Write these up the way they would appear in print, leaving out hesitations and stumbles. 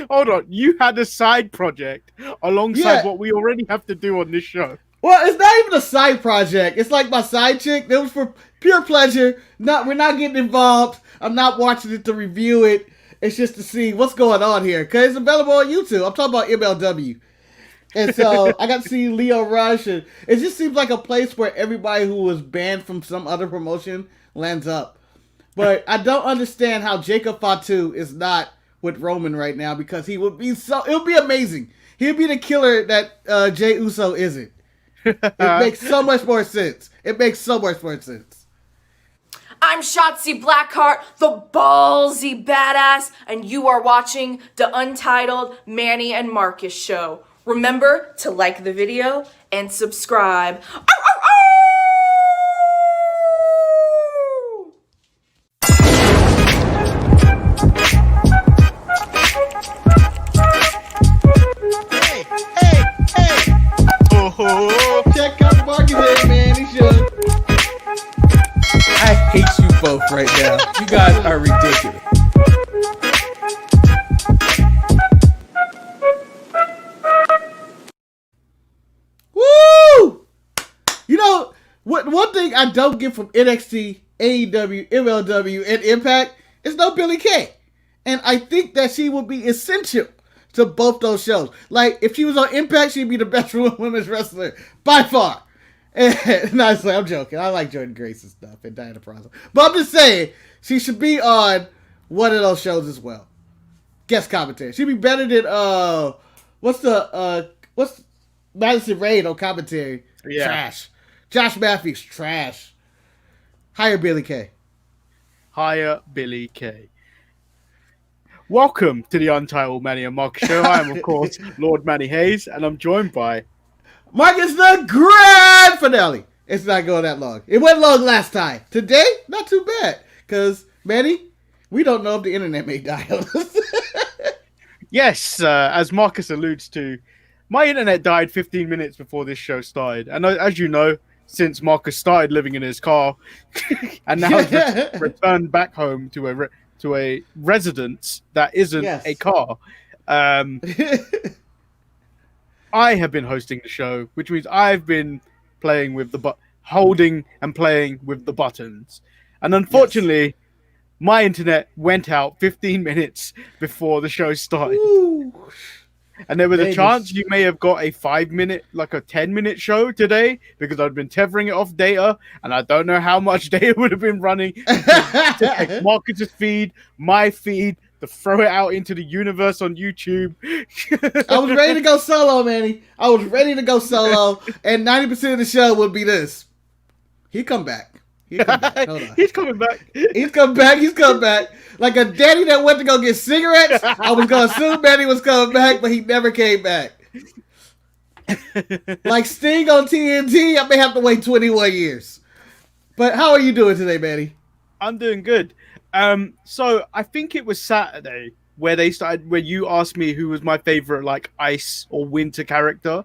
Hold on. You had a side project alongside Yeah. what we already have to do on this show. Well, it's not even a side project. It's like my side chick. That was for pure pleasure. We're not getting involved. I'm not watching it to review it. It's just to see what's going on here. Because it's available on YouTube. I'm talking about MLW. And so I got to see Leo Rush. And it just seems like a place where everybody who was banned from some other promotion lands up. But I don't understand how Jacob Fatu is not with Roman right now, because he would be it would be amazing. He'd be the killer that Jey Uso isn't. It makes so much more sense. I'm Shotzi Blackheart, the ballsy badass, and you are watching the Untitled Manny and Marcus show. Remember to like the video and subscribe. Ow, ow, ow! Oh, Check out the Marcus here, man. He should. I hate you both right now. You guys are ridiculous. Woo! You know, one thing I don't get from NXT, AEW, MLW, and Impact is no Billie Kay. And I think that she would be essential to both those shows. Like, if she was on Impact, she'd be the best women's wrestler by far. And honestly, I'm joking. I like Jordan Grace and stuff and Diana Purrazzo. But I'm just saying, she should be on one of those shows as well. Guest commentary. She'd be better than, what's Madison Rayne on commentary? Yeah. Trash. Josh Matthews, trash. Hire Billie Kay. hire Billie Kay. Welcome to the Untitled Manny and Marcus show. I am, of course, Lord Manny Hayes, and I'm joined by Marcus the grand finale. It's not going that long. It went long last time. Today, not too bad. Because, Manny, we don't know if the internet may die on us. Yes, as Marcus alludes to, my internet died 15 minutes before this show started. And as you know, since Marcus started living in his car and now has returned back home to a residence that isn't a car, I have been hosting the show, which means I've been playing with holding and playing with the buttons. And unfortunately, my internet went out 15 minutes before the show started. Ooh. And there was a chance you may have got a 5-minute, like a 10-minute show today, because I'd been tethering it off data, and I don't know how much data would have been running to take Marcus's feed, my feed, to throw it out into the universe on YouTube. I was ready to go solo, Manny. I was ready to go solo, and 90% of the show would be this. He'd come back. Hold on. He's coming back. He's come back. Like a daddy that went to go get cigarettes. I was going to assume Manny was coming back, but he never came back. Like Sting on TNT, I may have to wait 21 years. But how are you doing today, Manny? I'm doing good. So I think it was Saturday where you asked me who was my favorite, like, ice or winter character.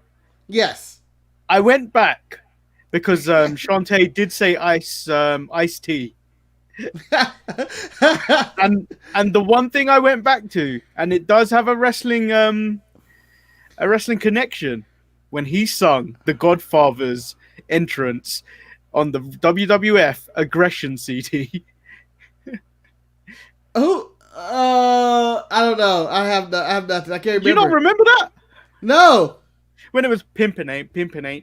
Yes. I went back because Shantae did say ice tea. and the one thing I went back to, and it does have a wrestling connection, when he sung The Godfather's entrance on the WWF Aggression CD. Oh, I don't know. I have nothing. I can't remember. You don't remember that? No. When it was pimpin' ain't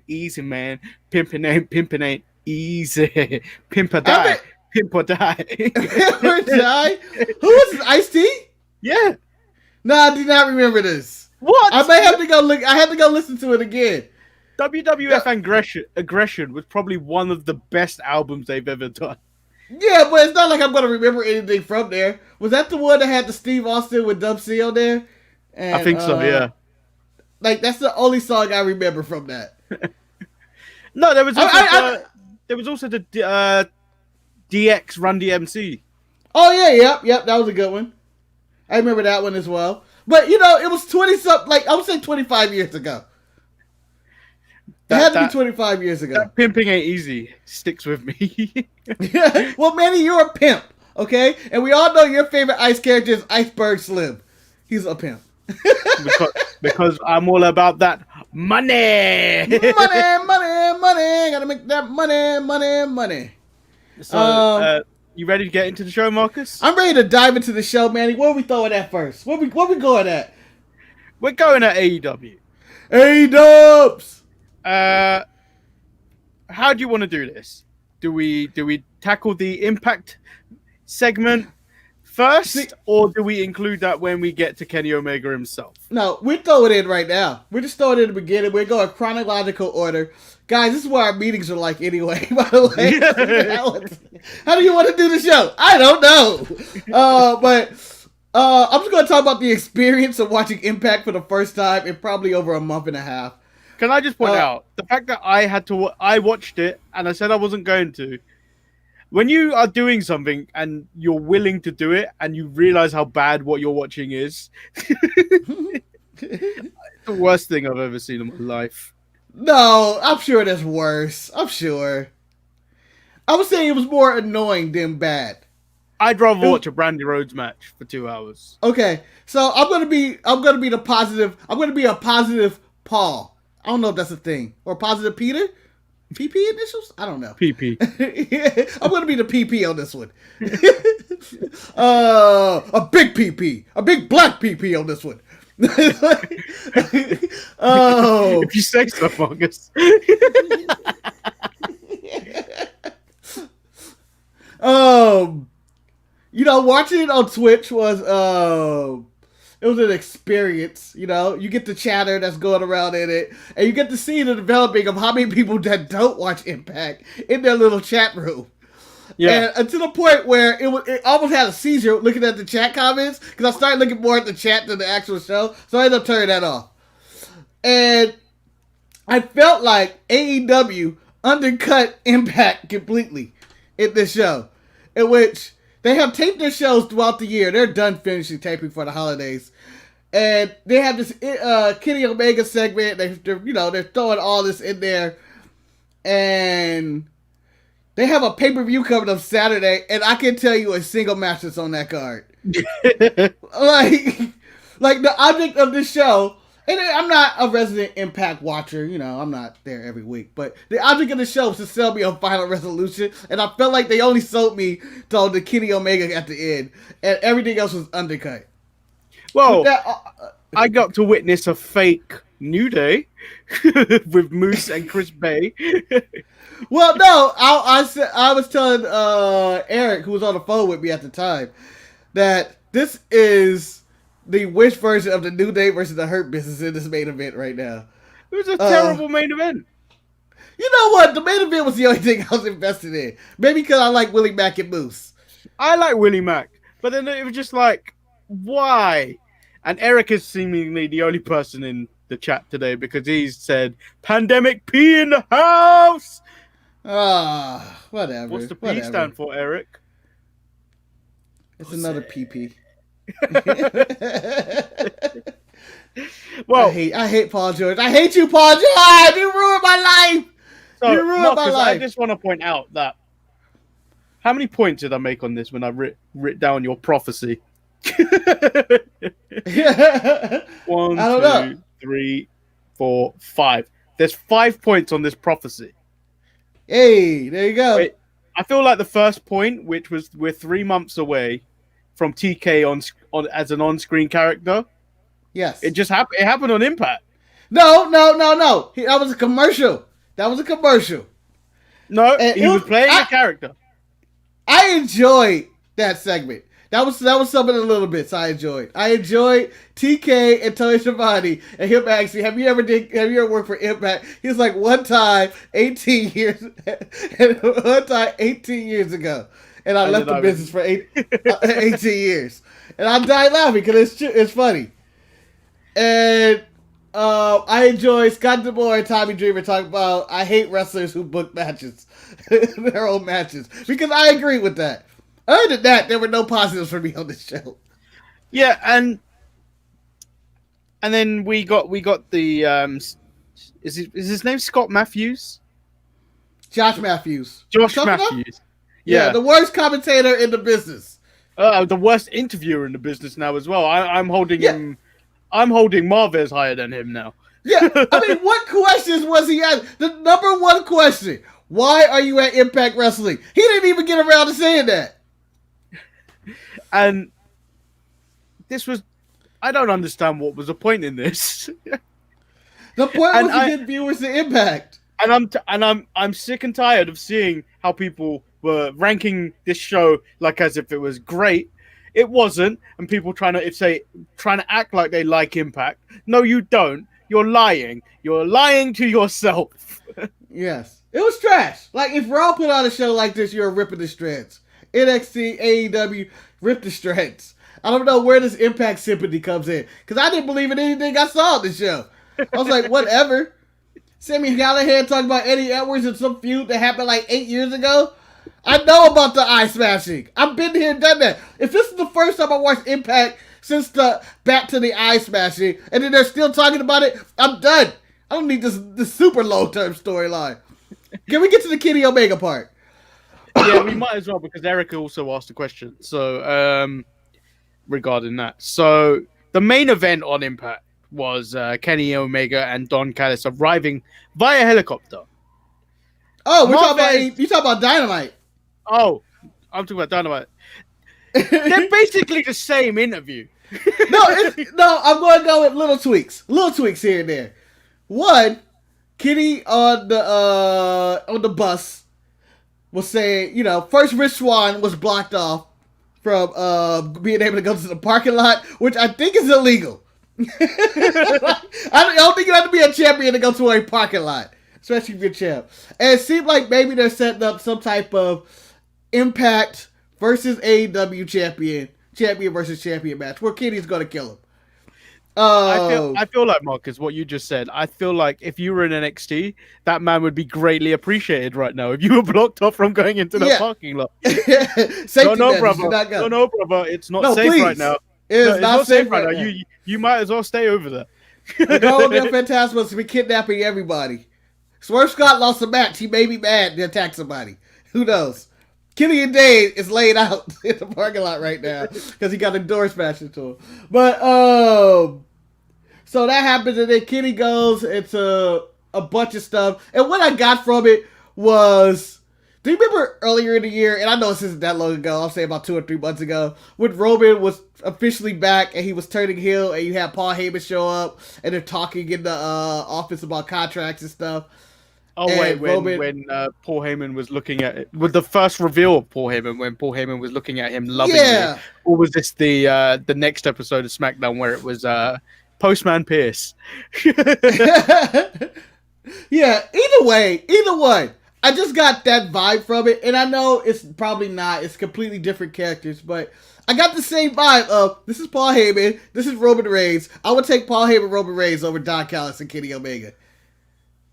easy, man. Pimpin' ain't easy. Pimp or die. Pimp or die. Pimp or die? Who was this? Ice-T? Yeah. No, I do not remember this. What? I may have to go look. I have to go listen to it again. WWF Aggression was probably one of the best albums they've ever done. Yeah, but it's not like I'm going to remember anything from there. Was that the one that had the Steve Austin with Dub C on there? And, I think so, yeah. Like, that's the only song I remember from that. No, there was also the DX Run DMC. Oh, yeah, yep, that was a good one. I remember that one as well. But, you know, it was 20-something, like, I would say 25 years ago. It had to be 25 years ago. That pimping ain't easy. Sticks with me. Well, Manny, you're a pimp, okay? And we all know your favorite ice character is Iceberg Slim. He's a pimp. because I'm all about that money. money. Gotta make that money. So, you ready to get into the show, Marcus? I'm ready to dive into the show, Manny. Where we throwing at first? Where we going at? We're going at AEW. A-dubs! How do you want to do this? Do we tackle the Impact segment first, or do we include that when we get to Kenny Omega himself? No, we throw it in right now. We're just throwing it in the beginning. We're going chronological order. Guys, this is what our meetings are like anyway, by the way. How do you want to do the show? I don't know. But I'm just going to talk about the experience of watching Impact for the first time in probably over a month and a half. Can I just point out the fact that I watched it and I said I wasn't going to. When you are doing something and you're willing to do it and you realize how bad what you're watching is, it's the worst thing I've ever seen in my life. No, I'm sure there's worse. I'm sure. I would say it was more annoying than bad. I'd rather watch a Brandi Rhodes match for 2 hours. Okay, so I'm gonna be the positive. I'm gonna be a positive Paul. I don't know if that's a thing, or positive Peter. PP initials? I don't know. PP. I'm going to be the PP on this one. A big PP. A big black PP on this one. Oh. If you say so, Marcus. Watching it on Twitch was it was an experience, you get the chatter that's going around in it, and you get to see the developing of how many people that don't watch Impact in their little chat room. Yeah. And to the point where it almost had a seizure looking at the chat comments, because I started looking more at the chat than the actual show, so I ended up turning that off. And I felt like AEW undercut Impact completely in this show, in which they have taped their shows throughout the year. They're done finishing taping for the holidays. And they have this Kenny Omega segment. They're throwing all this in there. And they have a pay-per-view coming up Saturday. And I can tell you a single match that's on that card. like the object of this show. And I'm not a resident Impact watcher, I'm not there every week. But the object of the show was to sell me a Final Resolution, and I felt like they only sold me to the Kenny Omega at the end, and everything else was undercut. Well, I got to witness a fake New Day with Moose and Chris Bay. Well, no, I was telling Eric, who was on the phone with me at the time, that this is the Wish version of the New Day versus the Hurt Business in this main event right now. It was a terrible main event. You know what? The main event was the only thing I was invested in. Maybe because I like Willie Mack and Moose. I like Willie Mack. But then it was just like, why? And Eric is seemingly the only person in the chat today because he said, Pandemic P in the house! Whatever. What's the P stand for, Eric? It's another PP. Well, I hate Paul George. I hate you, Paul George. You ruined my life. You ruined my life. I just want to point out that how many points did I make on this when I writ down your prophecy? 1, 2, 3, 4, 5. There's 5 points on this prophecy. Hey, there you go. Wait, I feel like the first point, which was we're 3 months away from TK on as an on-screen character. Yes. It just happened. It happened on Impact. No. That was a commercial. No, he was playing a character. I enjoyed that segment. That was something a little bit. So I enjoyed TK and Tony Schiavone and him asking, have you ever worked for Impact? He was like, one time 18 years ago. And I left the business for 18 years. And I died laughing because it's funny. And I enjoy Scott DeMore and Tommy Dreamer talking about, I hate wrestlers who book matches, their own matches. Because I agree with that. Other than that, there were no positives for me on this show. Yeah, and then we got the is his name Scott Matthews? Josh Matthews. Josh Matthews. Yeah, the worst commentator in the business. The worst interviewer in the business now as well. I'm holding him I'm holding Marvez higher than him now. Yeah, I mean, what questions was he at? The number one question: why are you at Impact Wrestling? He didn't even get around to saying that. And this was, I don't understand what was the point in this. The point was to get viewers to Impact. And I'm sick and tired of seeing how people were ranking this show like as if it was great. It wasn't, and people trying to act like they like Impact. No, you don't. You're lying. You're lying to yourself. Yes, it was trash. Like if Raw put on a show like this, you're ripping the shreds. NXT, AEW, rip the shreds. I don't know where this Impact sympathy comes in because I didn't believe in anything I saw on the show. I was like, whatever. Sammy Callahan talking about Eddie Edwards and some feud that happened like 8 years ago. I know about the eye smashing. I've been here and done that. If this is the first time I watched Impact since the back to the eye smashing, and then they're still talking about it, I'm done. I don't need this super long-term storyline. Can we get to the Kenny Omega part? Yeah, we might as well because Erica also asked a question. So, regarding that. So, the main event on Impact was Kenny Omega and Don Callis arriving via helicopter. Oh, you talking about Dynamite. Oh, I'm talking about Dynamite. They're basically the same interview. No, I'm going to go with little tweaks here and there. One, Kenny on the bus was saying, first Rich Swann was blocked off from being able to go to the parking lot, which I think is illegal. I don't think you have to be a champion to go to a parking lot, especially if you're champ. And it seemed like maybe they're setting up some type of Impact versus AEW champion versus champion match where Kenny's going to kill him. I feel like, Marcus, what you just said, I feel like if you were in NXT, that man would be greatly appreciated right now if you were blocked off from going into the parking lot. No, brother. It's not safe right now. It's not safe right now. You might as well stay over there. The goal of Phantasma is to be kidnapping everybody. Swerve Scott lost a match. He may be mad to attack somebody. Who knows? Kenny and Dane is laid out in the parking lot right now because he got a door smashed into him. But, so that happens, and then Kenny goes into a bunch of stuff. And what I got from it was, do you remember earlier in the year, and I know this isn't that long ago, I'll say about 2 or 3 months ago, when Roman was officially back and he was turning heel, and you had Paul Heyman show up, and they're talking in the office about contracts and stuff. Oh, and wait, when Paul Heyman was looking at it, with the first reveal of Paul Heyman, when Paul Heyman was looking at him lovingly, or was this the next episode of SmackDown where it was Postman Pierce? Yeah, either one. I just got that vibe from it, and I know it's probably not. It's completely different characters, but I got the same vibe of, this is Paul Heyman, this is Roman Reigns. I would take Paul Heyman, Roman Reigns over Don Callis and Kenny Omega.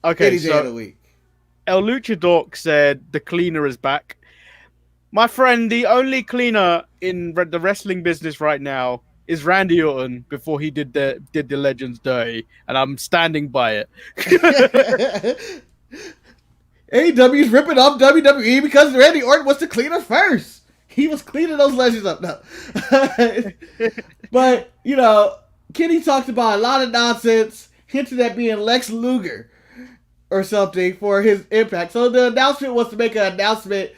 Okay, any day of the week. El Luchador said the cleaner is back. My friend, the only cleaner in the wrestling business right now is Randy Orton before he did the Legends dirty, and I'm standing by it. AEW's ripping off WWE because Randy Orton was the cleaner first. He was cleaning those legends up. No. But, Kenny talked about a lot of nonsense, hinted at being Lex Luger or something for his Impact. So the announcement was to make an announcement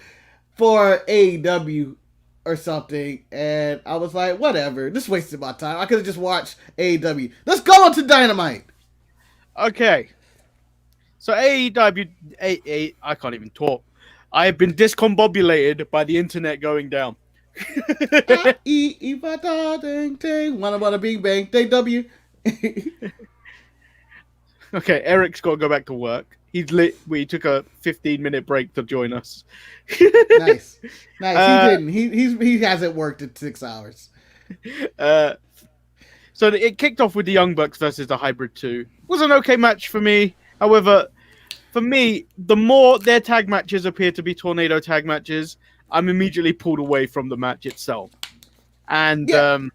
for AEW or something. And I was like, whatever. This wasted my time. I could have just watched AEW. Let's go on to Dynamite. Okay. So AEW, I can't even talk. I have been discombobulated by the internet going down. Wanna bing bang, W. Okay, Eric's got to go back to work. We took a 15-minute break to join us. Nice. He didn't. He hasn't worked in 6 hours. So it kicked off with the Young Bucks versus the Hybrid 2. It was an okay match for me. However, for me, the more their tag matches appear to be tornado tag matches, I'm immediately pulled away from the match itself. And and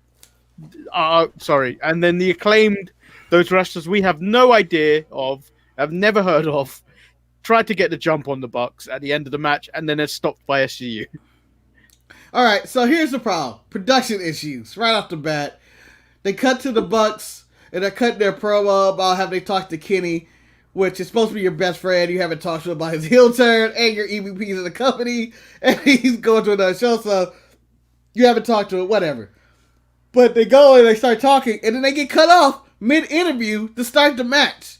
then the Acclaimed, those wrestlers we have no idea of, have never heard of, tried to get the jump on the Bucks at the end of the match, and then they're stopped by SCU. All right, so here's the problem: production issues right off the bat. They cut to the Bucks and they're cutting their promo about how they talked to Kenny, which is supposed to be your best friend. You haven't talked to him about his heel turn and your EVPs of the company, and he's going to another show, so you haven't talked to him, whatever. But they go and they start talking, and then they get cut off mid-interview to start the match.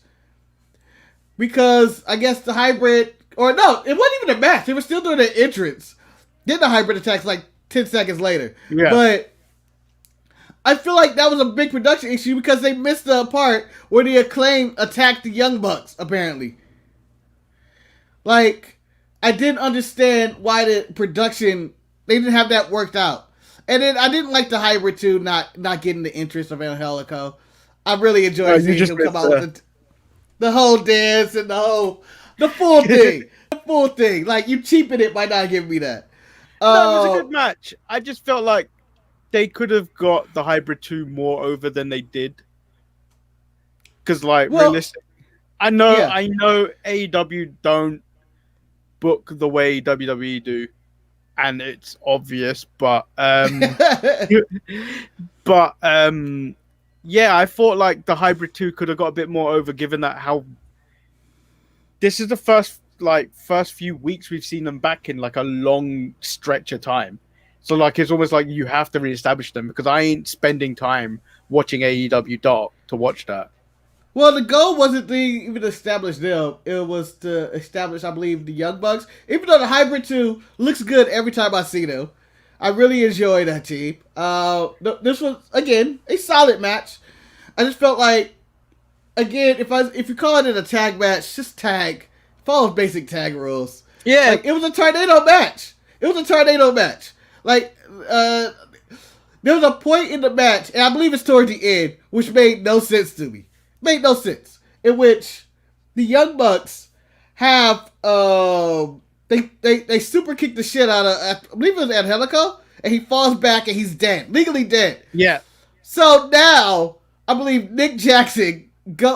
Because I guess the hybrid, or no, it wasn't even a match. They were still doing their entrance. Then the hybrid attacks like 10 seconds later. Yeah. But I feel like that was a big production issue because they missed the part where the Acclaim attacked the Young Bucks, apparently. Like, I didn't understand why the production, they didn't have that worked out. And then I didn't like the hybrid too, not getting the interest of Angelico. I really enjoyed seeing him come out with the whole dance and the full thing. The full thing. Like, you cheapened it by not giving me that. No, it was a good match. I just felt like they could have got the Hybrid 2 more over than they did. Because, like, realistic. I know AEW don't book the way WWE do, and it's obvious, but yeah, I thought like the Hybrid 2 could have got a bit more over, given that how this is the first few weeks we've seen them back in like a long stretch of time. So like it's almost like you have to reestablish them, because I ain't spending time watching AEW Dark to watch that. Well, the goal wasn't to even establish them. It was to establish, I believe, the Young Bucks. Even though the Hybrid 2 looks good every time I see them. I really enjoy that team. This was, again, a solid match. I just felt like, again, if you call it a tag match, just tag. Follow basic tag rules. Yeah. Like, it was a tornado match. Like, there was a point in the match, and I believe it's towards the end, which made no sense to me. Made no sense. In which the Young Bucks have, They super kick the shit out of, I believe it was Angelico, and he falls back and he's dead. Legally dead. Yeah. So now, I believe Nick Jackson,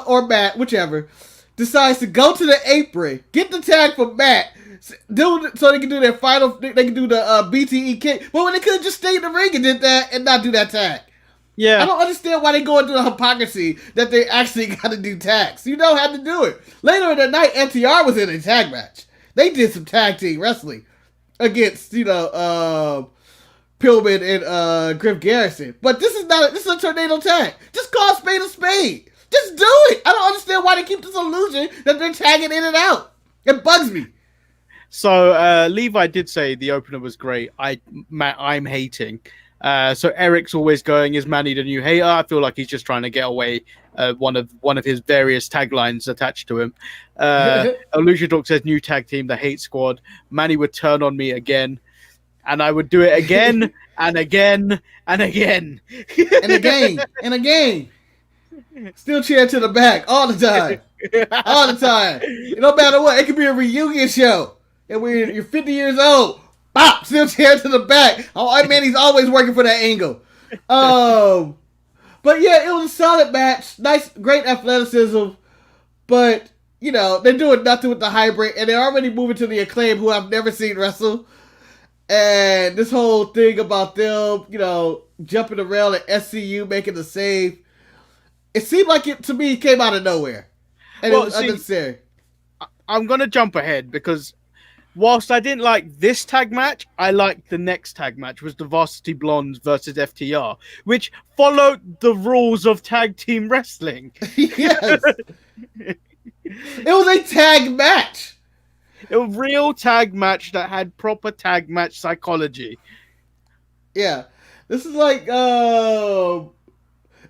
or Matt, whichever, decides to go to the apron, get the tag from Matt, so they can do their final, they can do the BTE kick. But when they could have just stayed in the ring and did that and not do that tag. Yeah. I don't understand why they go into the hypocrisy that they actually got to do tags. You don't have to do it. Later in the night, FTR was in a tag match. They did some tag team wrestling against, Pillman and Griff Garrison. But this is a tornado tag. Just call a spade a spade. Just do it. I don't understand why they keep this illusion that they're tagging in and out. It bugs me. So Levi did say the opener was great. I'm hating. So Eric's always going, "Is Manny the new hater?" I feel like he's just trying to get away. One of his various taglines attached to him. Illusion Dog says, "New tag team, the Hate Squad." Manny would turn on me again, and I would do it again and again and again and again and again. Still cheer to the back all the time, all the time. No matter what, it could be a reunion show, and you're 50 years old. Bop! Still cheer to the back. Oh, man, he's always working for that angle. But yeah, it was a solid match. Nice, great athleticism. But, they're doing nothing with the hybrid. And they're already moving to the Acclaim, who I've never seen wrestle. And this whole thing about them, jumping the rail at SCU, making the save. It seemed like it, to me, came out of nowhere. And it was unnecessary. I'm going to jump ahead because whilst I didn't like this tag match, I liked the next tag match, was the Varsity Blondes versus FTR, which followed the rules of tag team wrestling. Yes. It was a tag match. A real tag match that had proper tag match psychology. Yeah. This is like,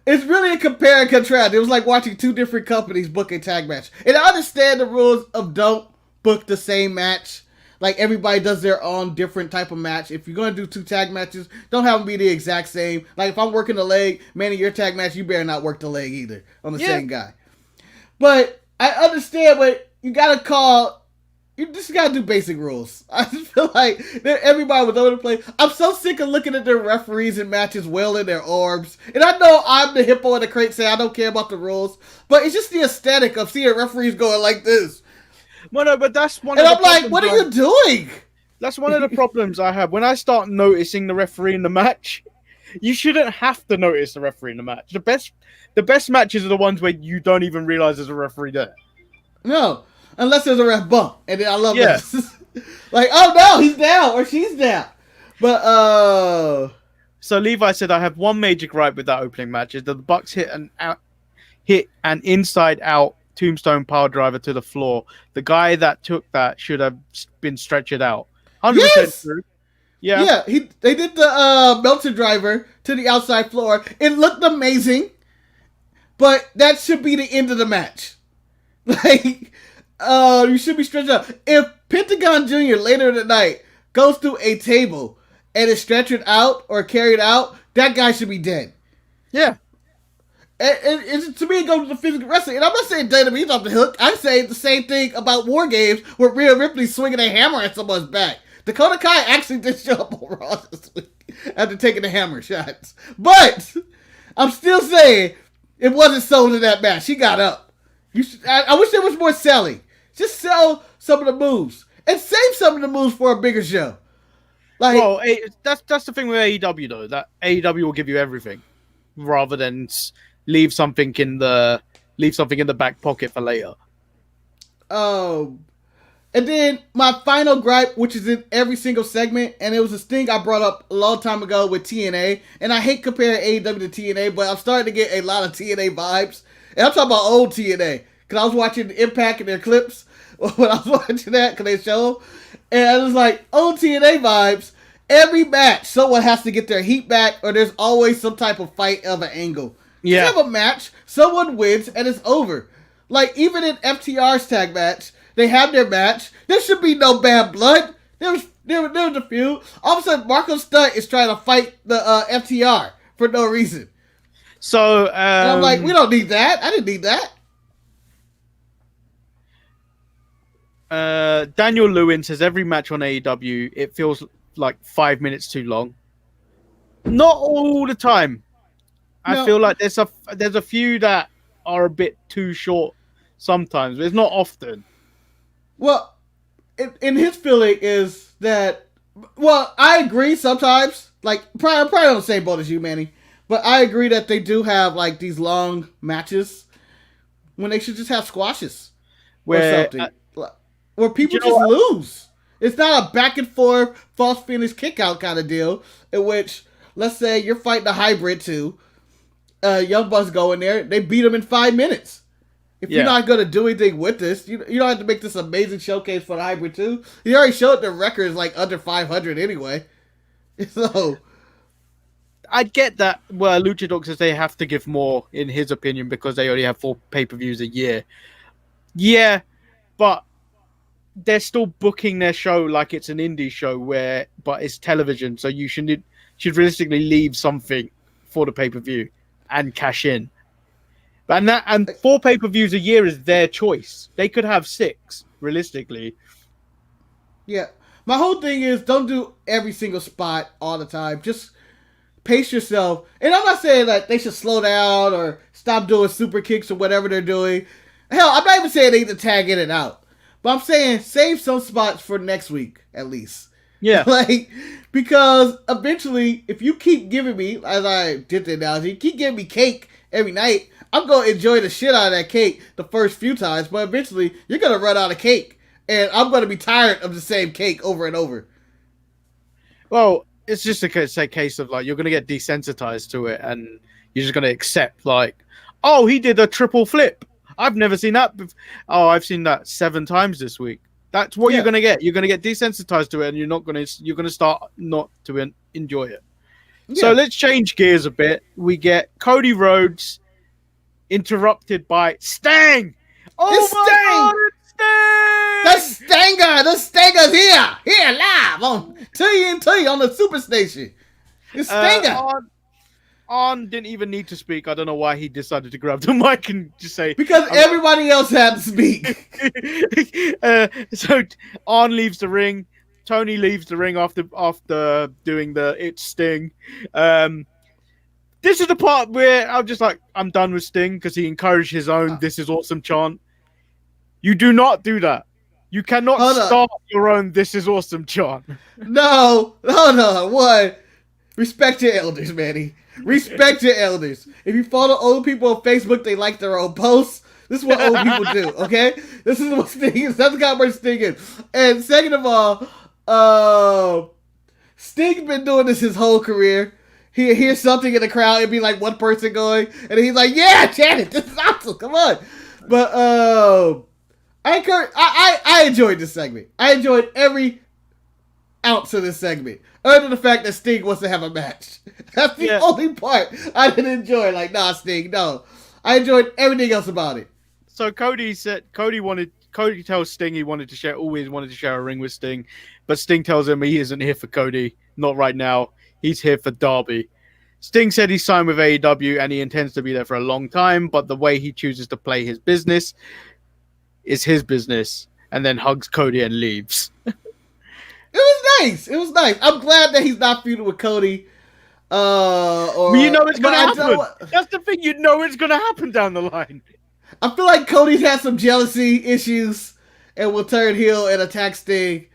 it's really a compare and contrast. It was like watching two different companies book a tag match. And I understand the rules of don't book the same match. Like, everybody does their own different type of match. If you're going to do two tag matches, don't have them be the exact same. Like, if I'm working the leg, man, in your tag match, you better not work the leg either on the same guy. But I understand what you got to call. You just got to do basic rules. I just feel like everybody was over the place. I'm so sick of looking at their referees in matches wailing their orbs. And I know I'm the hippo in the crate saying I don't care about the rules. But it's just the aesthetic of seeing referees going like this. Well, no, but that's one. And I'm like, what are you doing? That's one of the problems I have when I start noticing the referee in the match. You shouldn't have to notice the referee in the match. The best matches are the ones where you don't even realize there's a referee there. No, unless there's a ref bump, and then I love Yeah. this. Like, oh no, he's down or she's down. But So Levi said, I have one major gripe with that opening match is that the Bucks hit an inside out tombstone power driver to the floor. The guy that took that should have been stretchered out. 100% Yes! true. yeah, they did the melted driver to the outside floor. It looked amazing, but that should be the end of the match. Like, you should be stretched out. If Pentagon Jr. later in the night goes through a table and is stretchered out or carried out, that guy should be dead. Yeah. And to me, it goes to the physical wrestling. And I'm not saying Dynamite's off the hook. I'm saying the same thing about War Games where Rhea Ripley swinging a hammer at someone's back. Dakota Kai actually did show up on Raw this week after taking the hammer shots. But I'm still saying it wasn't sold in that match. She got up. I wish there was more selling. Just sell some of the moves. And save some of the moves for a bigger show. Like, well, that's the thing with AEW though. That AEW will give you everything, rather than leave something in the back pocket for later. And then my final gripe, which is in every single segment, and it was a thing I brought up a long time ago with TNA, and I hate comparing AEW to TNA, but I'm starting to get a lot of TNA vibes. And I'm talking about old TNA, because I was watching Impact and their clips when I was watching that, because they show, and I was like, old TNA vibes. Every match, someone has to get their heat back, or there's always some type of fight of an angle. Yeah. You have a match, someone wins, and it's over. Like, even in FTR's tag match, they have their match. There should be no bad blood. There was a few. All of a sudden, Marco Stunt is trying to fight the FTR for no reason. So, and I'm like, we don't need that. I didn't need that. Daniel Lewin says every match on AEW, it feels like 5 minutes too long. Not all the time. I feel like there's a few that are a bit too short sometimes, but it's not often. Well, in his feeling is that, well, I agree sometimes. Like, probably on the same boat as you, Manny. But I agree that they do have, like, these long matches when they should just have squashes or something. Where people just lose. It's not a back and forth, false finish kick out kind of deal in which, let's say you're fighting a hybrid too. Young Bucks go in there, they beat them in 5 minutes. If you're not going to do anything with this, you don't have to make this amazing showcase for the hybrid too. You already showed the record is like under 500 anyway. So I get that. Well, Lucha Dog says they have to give more, in his opinion, because they only have 4 pay-per-views a year. Yeah, but they're still booking their show like it's an indie show, but it's television, so you should realistically leave something for the pay-per-view and cash in. And 4 pay-per-views a year is their choice. They could have 6, realistically. Yeah. My whole thing is don't do every single spot all the time. Just pace yourself. And I'm not saying that they should slow down or stop doing super kicks or whatever they're doing. Hell, I'm not even saying they need to tag in and out. But I'm saying save some spots for next week, at least. Yeah. Like, because eventually, if you keep giving me, as I did the analogy, keep giving me cake every night, I'm going to enjoy the shit out of that cake the first few times, but eventually, you're going to run out of cake. And I'm going to be tired of the same cake over and over. Well, it's just a case of, like, you're going to get desensitized to it, and you're just going to accept, like, oh, he did a triple flip. I've never seen that. Oh, I've seen that 7 times this week. That's what you're going to get. You're going to get desensitized to it, and you're going to start not to enjoy it. Yeah. So let's change gears a bit. We get Cody Rhodes interrupted by Stang. Oh my God, it's Stang! The Stanger's here live on TNT on the Superstation. It's Stanger. On didn't even need to speak. I don't know why he decided to grab the mic and just say, because everybody else had to speak. So On leaves the ring. Tony leaves the ring after doing the It's Sting. This is the part where I'm just like, I'm done with Sting because he encouraged his own "This is awesome" chant. You do not do that. You cannot start your own "This is awesome" chant. No. What? Respect your elders, Manny. Respect your elders. If you follow old people on Facebook, they like their own posts. This is what old people do, okay? This is what Sting is. That's the kind of person Sting is. And second of all, Sting's been doing this his whole career. He hears something in the crowd, it'd be like one person going, and he's like, yeah, Janet, this is awesome, come on. But I enjoyed this segment. I enjoyed every ounce of this segment. Other than the fact that Sting wants to have a match. That's the only part I didn't enjoy. Like, nah, Sting, no. I enjoyed everything else about it. So Cody tells Sting he always wanted to share a ring with Sting, but Sting tells him he isn't here for Cody, not right now. He's here for Darby. Sting said he signed with AEW and he intends to be there for a long time, but the way he chooses to play his business is his business, and then hugs Cody and leaves. It was nice. I'm glad that he's not feuding with Cody. You know it's going to happen. That's the thing. You know it's going to happen down the line. I feel like Cody's had some jealousy issues and will turn heel and attack Sting.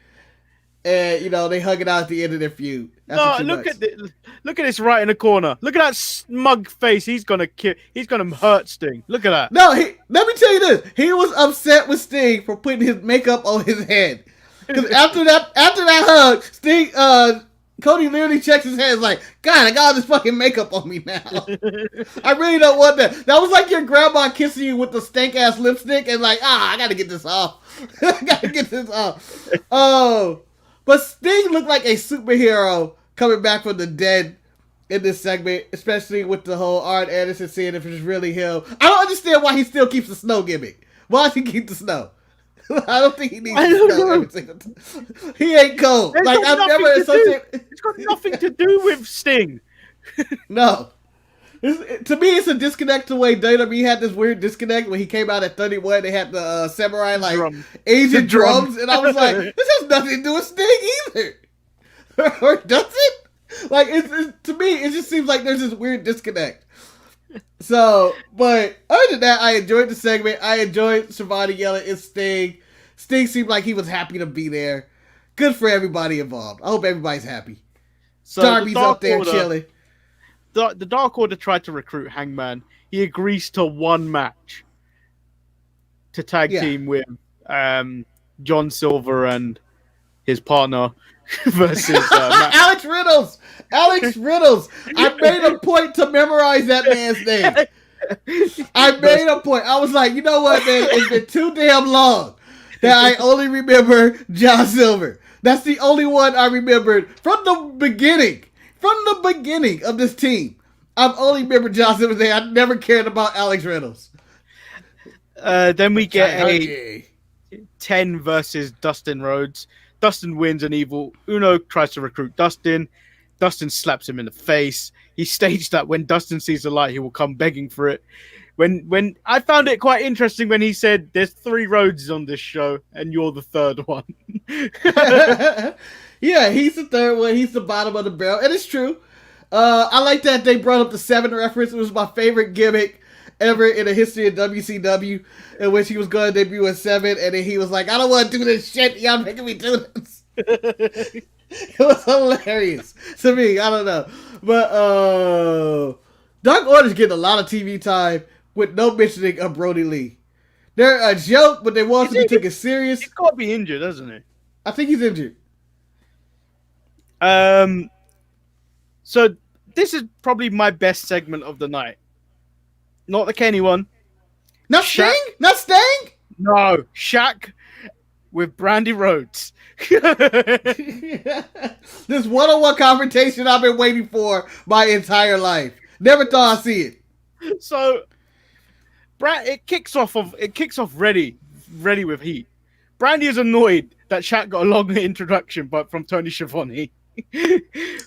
And, they hug it out at the end of their feud. Look at this right in the corner. Look at that smug face. He's gonna hurt Sting. Look at that. No, let me tell you this. He was upset with Sting for putting his makeup on his head. Because after that hug, Sting, Cody literally checks his head. Like, God, I got all this fucking makeup on me now. I really don't want that. That was like your grandma kissing you with the stank ass lipstick and like, I gotta get this off. Oh. But Sting looked like a superhero coming back from the dead in this segment, especially with the whole Arn Anderson seeing if it's really him. I don't understand why he still keeps the snow gimmick. Why does he keep the snow? I don't think he needs the snow every single time. He ain't cold. It's got nothing to do with Sting. No. To me, it's a disconnect the way WWE had this weird disconnect when he came out at 31. They had the samurai Asian drums, and I was like, this has nothing to do with Sting either. Or does it? Like, to me, it just seems like there's this weird disconnect. So, but other than that, I enjoyed the segment. I enjoyed Schiavone yelling at Sting. Sting seemed like he was happy to be there. Good for everybody involved. I hope everybody's happy. So Darby's up there chilling. The Dark Order tried to recruit Hangman. He agrees to one match to tag team with John Silver and his partner versus Alex Riddles. Alex Riddles. I made a point to memorize that man's name. I made a point. I was like, you know what, man? It's been too damn long that I only remember John Silver. That's the only one I remembered from the beginning. From the beginning of this team, I've only remembered John Silver. I never cared about Alex Riddles. Then we get a 10 versus Dustin Rhodes. Dustin wins and Evil Uno tries to recruit Dustin. Dustin slaps him in the face. He staged that when Dustin sees the light, he will come begging for it. When I found it quite interesting when he said, "There's 3 Rhodes on this show, and you're the third one." Yeah, he's the third one. He's the bottom of the barrel. And it's true. I like that they brought up the 7 reference. It was my favorite gimmick ever in the history of WCW, in which he was going to debut at 7, and then he was like, I don't want to do this shit. Y'all making me do this. It was hilarious to me. I don't know. But Dark Order's getting a lot of TV time with no mentioning of Brody Lee. They're a joke, but they want to be taken serious. He's got to be injured, doesn't he? I think he's injured. So this is probably my best segment of the night. Not the Kenny one. Not Shaq. Sting? Not Sting? No, Shaq with Brandi Rhodes. This one-on-one confrontation I've been waiting for my entire life. Never thought I'd see it. So, it kicks off ready with heat. Brandi is annoyed that Shaq got a longer introduction, but from Tony Schiavone.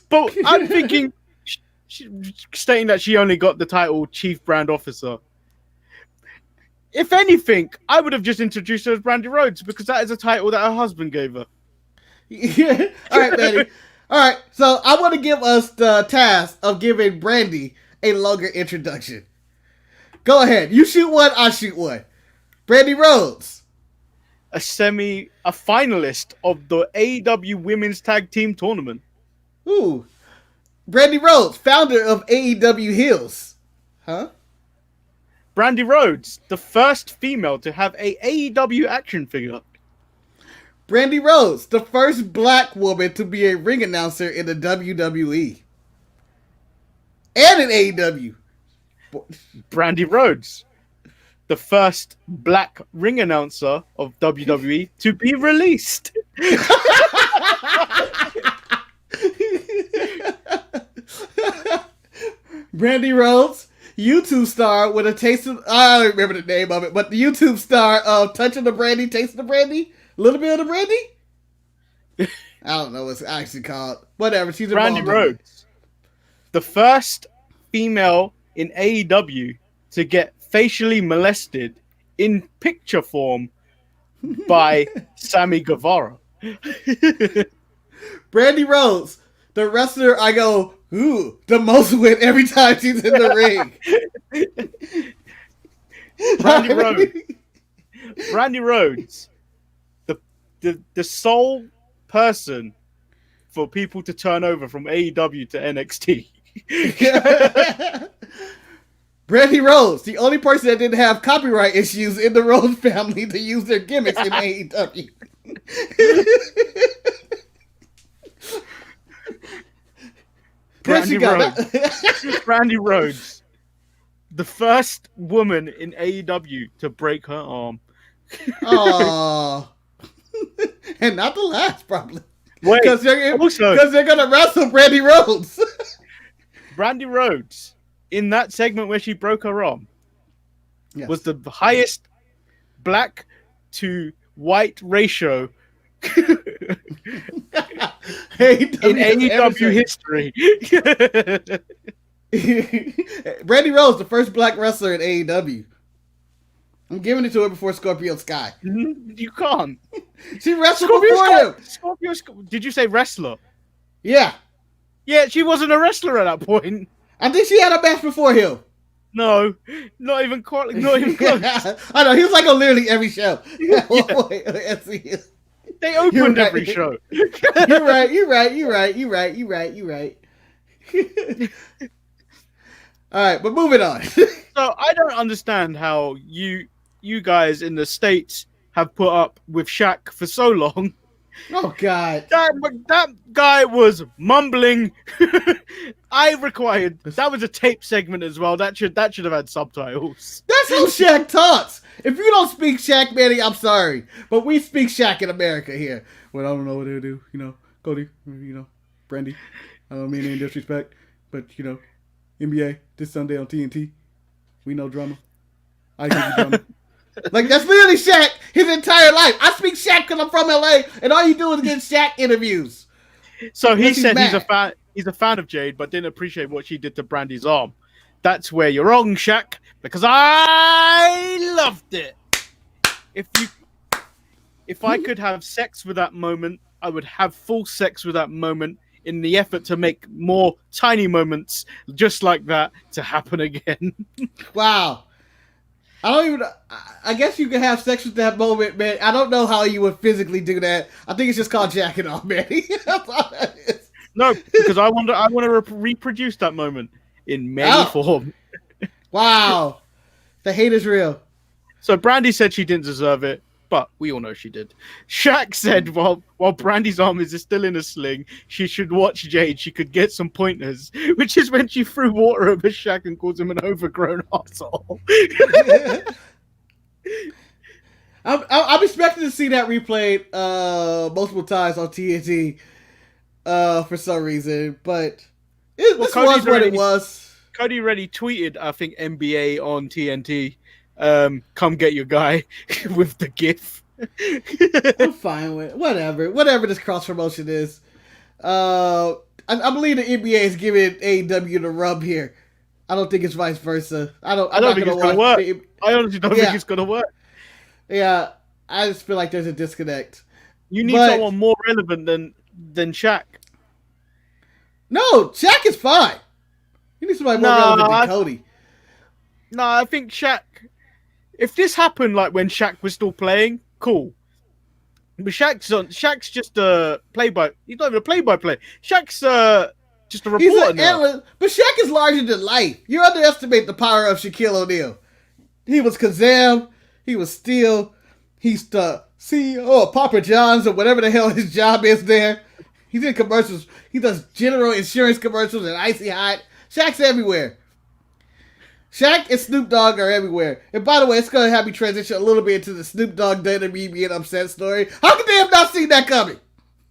But I'm thinking, stating that she only got the title Chief Brand Officer. If anything, I would have just introduced her as Brandi Rhodes because that is a title that her husband gave her. Yeah. All right, Manny. All right, so I want to give us the task of giving Brandi a longer introduction. Go ahead. You shoot one, I shoot one. Brandi Rhodes. A finalist of the AEW Women's Tag Team Tournament. Ooh. Brandi Rhodes, founder of AEW Heels. Huh? Brandi Rhodes, the first female to have a AEW action figure. Brandi Rhodes, the first black woman to be a ring announcer in the WWE. And in AEW. Brandi Rhodes, the first black ring announcer of WWE to be released. Brandi Rhodes, YouTube star with a taste of... I don't remember the name of it, but the YouTube star of Touching the Brandy, Tasting the Brandy, a little bit of the brandy. I don't know what it's actually called. Whatever, she's Brandi Rhodes, the first female in AEW to get facially molested in picture form by Sammy Guevara. Brandi Rhodes, the wrestler I go, ooh, the most with every time she's in the ring. Brandi Rhodes, the sole person for people to turn over from AEW to NXT. Brandi Rhodes, the only person that didn't have copyright issues in the Rhodes family to use their gimmicks in AEW. Brandi Rhodes, the first woman in AEW to break her arm. Oh, and not the last, probably. Wait, because they're gonna wrestle Brandi Rhodes. Brandi Rhodes, in that segment where she broke her arm, was the highest black to white ratio in AEW history. Brandi Rhodes, the first black wrestler in AEW. I'm giving it to her before Scorpio Sky. You can't. She wrestled before him. Did you say wrestler? Yeah. Yeah, she wasn't a wrestler at that point. I think she had a match before him. No, not even quite. Not even close. I know, he was like on literally every show. Yeah. They opened every show. You're right. All right, but moving on. So I don't understand how you guys in the States have put up with Shaq for so long. Oh God, that guy was mumbling. That was a tape segment as well. That should have had subtitles. That's how Shaq talks. If you don't speak Shaq, Manny, I'm sorry, but we speak Shaq in America here. Well, I don't know what to do. Cody, Brandi. I don't mean any disrespect, but NBA this Sunday on TNT. We know drama. I give you drama. Like, that's literally Shaq his entire life. I speak Shaq because I'm from LA, and all you do is get Shaq interviews. So he said he's a fan of Jade, but didn't appreciate what she did to Brandi's arm. That's where you're wrong, Shaq, because I loved it. If I could have sex with that moment, I would have full sex with that moment in the effort to make more tiny moments just like that to happen again. Wow. I guess you can have sex with that moment, man. I don't know how you would physically do that. I think it's just called jacking off, man. That's all that is. No, because I want to reproduce that moment in many form. Wow. The hate is real. So Brandi said she didn't deserve it, but we all know she did. Shaq said while Brandi's arm is still in a sling, she should watch Jade. She could get some pointers, which is when she threw water over Shaq and calls him an overgrown asshole. I'm expecting to see that replayed multiple times on TNT for some reason, but this was what it was. Cody already tweeted, I think, NBA on TNT. Come get your guy with the GIF. I'm fine with whatever this cross promotion is. I believe the NBA is giving AEW the rub here. I don't think it's vice versa. I don't think it's gonna work. I honestly don't think it's gonna work. Yeah, I just feel like there's a disconnect. You need someone more relevant than Shaq. No, Shaq is fine. You need somebody more relevant than Cody. No, I think Shaq. If this happened like when Shaq was still playing, cool. But Shaq's just a play-by. He's not even a play-by-play. Shaq's just a reporter now. Analyst, but Shaq is larger than life. You underestimate the power of Shaquille O'Neal. He was Kazam. He was Steel. He's the CEO of Papa John's or whatever the hell his job is there. He did commercials. He does general insurance commercials and Icy Hot. Shaq's everywhere. Shaq and Snoop Dogg are everywhere. And by the way, it's going to have me transition a little bit into the Snoop Dogg WWE being upset story. How could they have not seen that coming?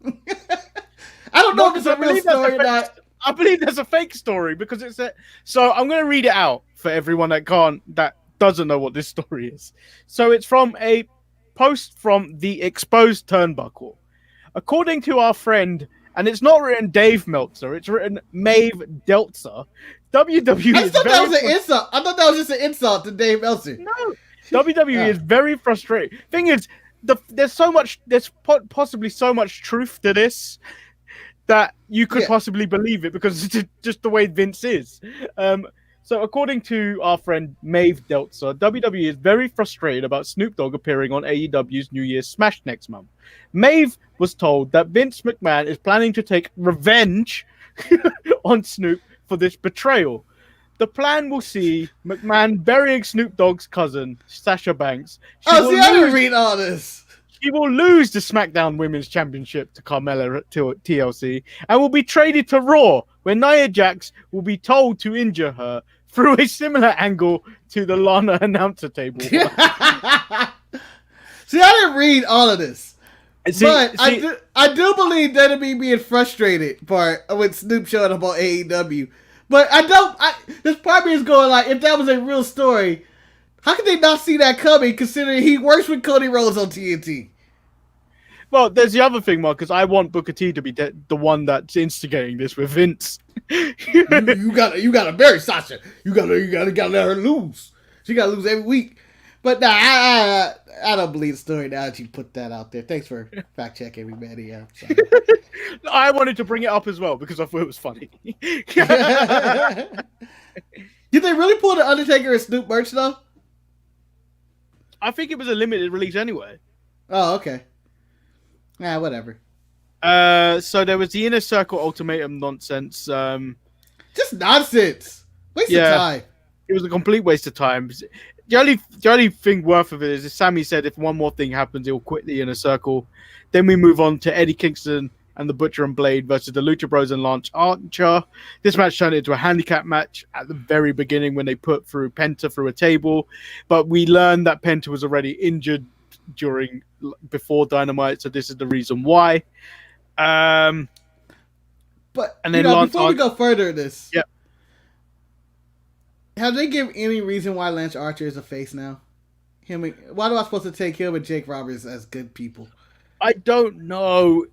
I don't know if it's a real story or not. I believe there's a fake story because it's a... So I'm going to read it out for everyone that doesn't know what this story is. So it's from a post from the Exposed Turnbuckle. According to our friend, and it's not written Dave Meltzer, it's written Maeve Deltzer. WWE I thought that was an insult. I thought that was just an insult to Dave Meltzer. No, WWE is very frustrated. Thing is, there's possibly so much truth to this that you could possibly believe it because it's just the way Vince is. So according to our friend Maeve Deltzer, WWE is very frustrated about Snoop Dogg appearing on AEW's New Year's Smash next month. Maeve was told that Vince McMahon is planning to take revenge on Snoop for this betrayal. The plan will see McMahon burying Snoop Dogg's cousin, Sasha Banks. I didn't read all this. She will lose the SmackDown Women's Championship to Carmella at TLC and will be traded to Raw, where Nia Jax will be told to injure her through a similar angle to the Lana announcer table. See, I didn't read all of this. I do believe WWE being frustrated part with Snoop showing up on AEW. But this part of me is going like, if that was a real story, how could they not see that coming considering he works with Cody Rhodes on TNT? Well, there's the other thing, Marcus. I want Booker T to be the one that's instigating this with Vince. you gotta bury Sasha. You gotta let her lose. She gotta lose every week. But nah, I don't believe the story now that you put that out there. Thanks for fact checking me, Manny. I wanted to bring it up as well because I thought it was funny. Did they really pull the Undertaker and Snoop merch though? I think it was a limited release anyway. Oh, okay. Yeah, whatever. So there was the Inner Circle Ultimatum nonsense. Just nonsense. Waste of time. It was a complete waste of time. The only thing worth of it is Sammy said if one more thing happens, he'll quit the Inner Circle. Then we move on to Eddie Kingston and the Butcher and Blade versus the Lucha Bros and Lance Archer. This match turned into a handicap match at the very beginning when they put through Penta through a table. But we learned that Penta was already injured before Dynamite, so this is the reason why. But and then before we go further in this, have they given any reason why Lance Archer is a face now? Why do I supposed to take him and Jake Roberts as good people? I don't know.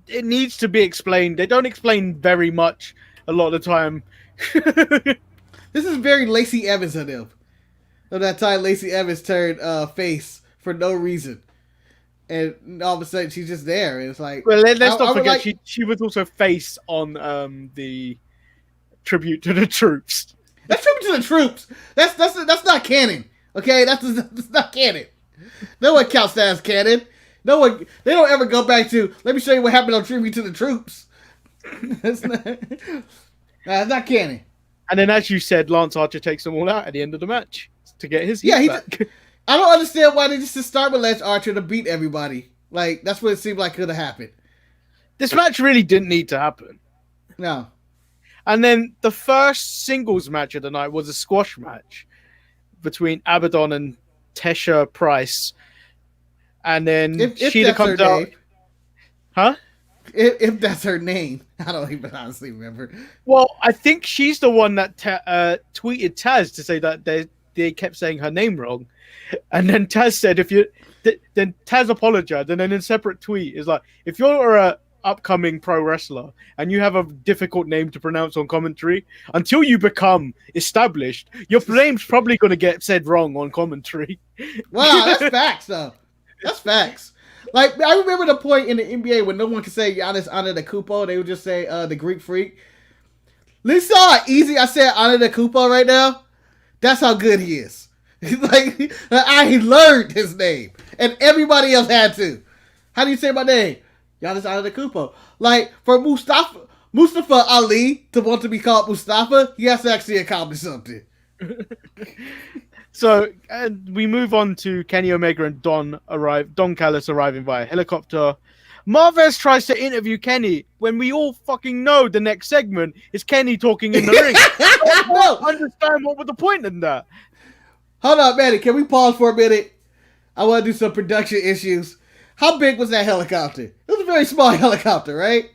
It needs to be explained. They don't explain very much a lot of the time. This is very Lacey Evans of them. Of that time Lacey Evans turned face for no reason. And all of a sudden she's just there. And it's like, well, let's not forget she was also face on the tribute to the troops. That's tribute to the troops. That's not canon. Okay, that's not canon. No one counts that as canon. No one. They don't ever go back to. Let me show you what happened on tribute to the troops. That's not canon. And then, as you said, Lance Archer takes them all out at the end of the match to get his heat back. I don't understand why they just start with Lance Archer to beat everybody. Like, that's what it seemed like could have happened. This match really didn't need to happen. No. And then the first singles match of the night was a squash match between Abadon and Tesha Price. And then Sheeta comes out. Name. Huh? If that's her name. I don't even honestly remember. Well, I think she's the one that tweeted Taz to say that they kept saying her name wrong. And then Taz said, then Taz apologized. And then in a separate tweet is like, if you're a upcoming pro wrestler and you have a difficult name to pronounce on commentary, until you become established, your name's probably going to get said wrong on commentary. Wow, that's facts though. That's facts. Like, I remember the point in the NBA when no one could say Giannis Antetokounmpo. They would just say the Greek Freak. Listen how easy I said Antetokounmpo right now. That's how good he is. Like, I learned his name, and everybody else had to. How do you say my name? Giannis Antetokounmpo. Like, for Mustafa Mustafa Ali to want to be called Mustafa, he has to actually accomplish something. So we move on to Kenny Omega and Don Callis arriving via helicopter. Marvez tries to interview Kenny when we all fucking know the next segment is Kenny talking in the ring. I don't understand what was the point in that. Hold on, Manny. Can we pause for a minute? I want to do some production issues. How big was that helicopter? It was a very small helicopter, right?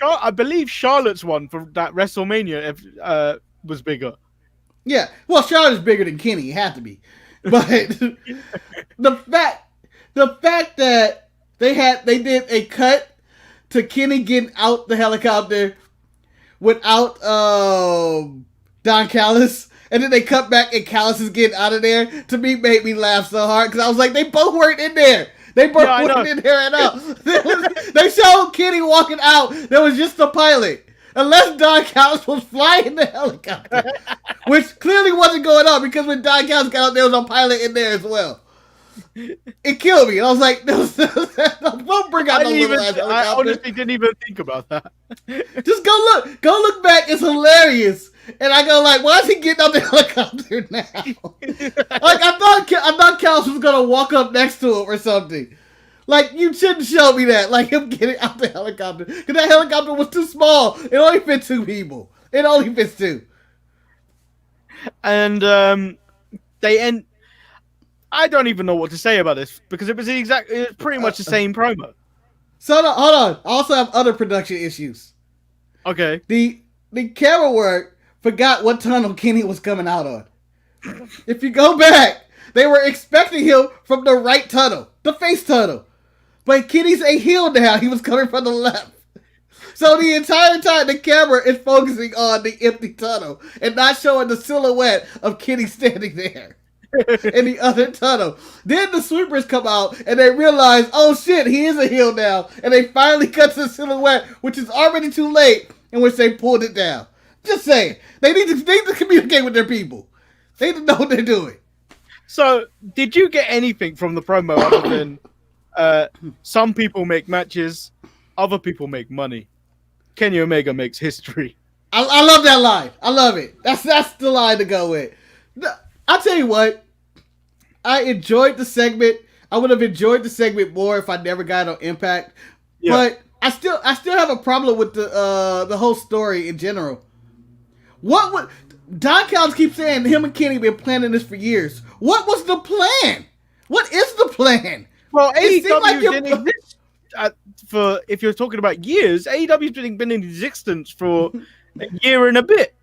I believe Charlotte's one for that WrestleMania was bigger. Yeah. Well, Charlotte's bigger than Kenny. It had to be. But the fact that they did a cut to Kenny getting out the helicopter without Don Callis, and then they cut back and Callis is getting out of there, to me made me laugh so hard because I was like, they both weren't in there. They both weren't in there at all. They showed Kenny walking out. There was just the pilot. Unless Don Callis was flying the helicopter, which clearly wasn't going on because when Don Callis got out, there was a pilot in there as well. It killed me. I was like, don't bring out no little ass helicopter. I honestly didn't even think about that. Just go look back. It's hilarious. And I go like, why is he getting out the helicopter now? Like I thought Callis was gonna walk up next to him or something. Like you shouldn't show me that. Like him getting out the helicopter because that helicopter was too small. It only fit 2 people. It only fits 2. And they end. I don't even know what to say about this because it was pretty much the same promo. So hold on. I also have other production issues. Okay. The camera work forgot what tunnel Kenny was coming out on. If you go back, they were expecting him from the right tunnel, the face tunnel. But Kenny's a heel now. He was coming from the left. So the entire time, the camera is focusing on the empty tunnel and not showing the silhouette of Kenny standing there in the other tunnel. Then the sweepers come out and they realize, oh shit, he is a heel now. And they finally cut to the silhouette, which is already too late, in which they pulled it down. Just saying. They need to communicate with their people. They need to know what they're doing. So, did you get anything from the promo other than some people make matches, other people make money? Kenny Omega makes history. I love that line. I love it. That's the line to go with. I'll tell you what. I enjoyed the segment. I would have enjoyed the segment more if I never got on Impact. Yeah. But I still have a problem with the whole story in general. What would Don Callis keeps saying him and Kenny been planning this for years? What was the plan? What is the plan? Well, AEW didn't exist for, if you're talking about years, AEW's been in existence for a year and a bit.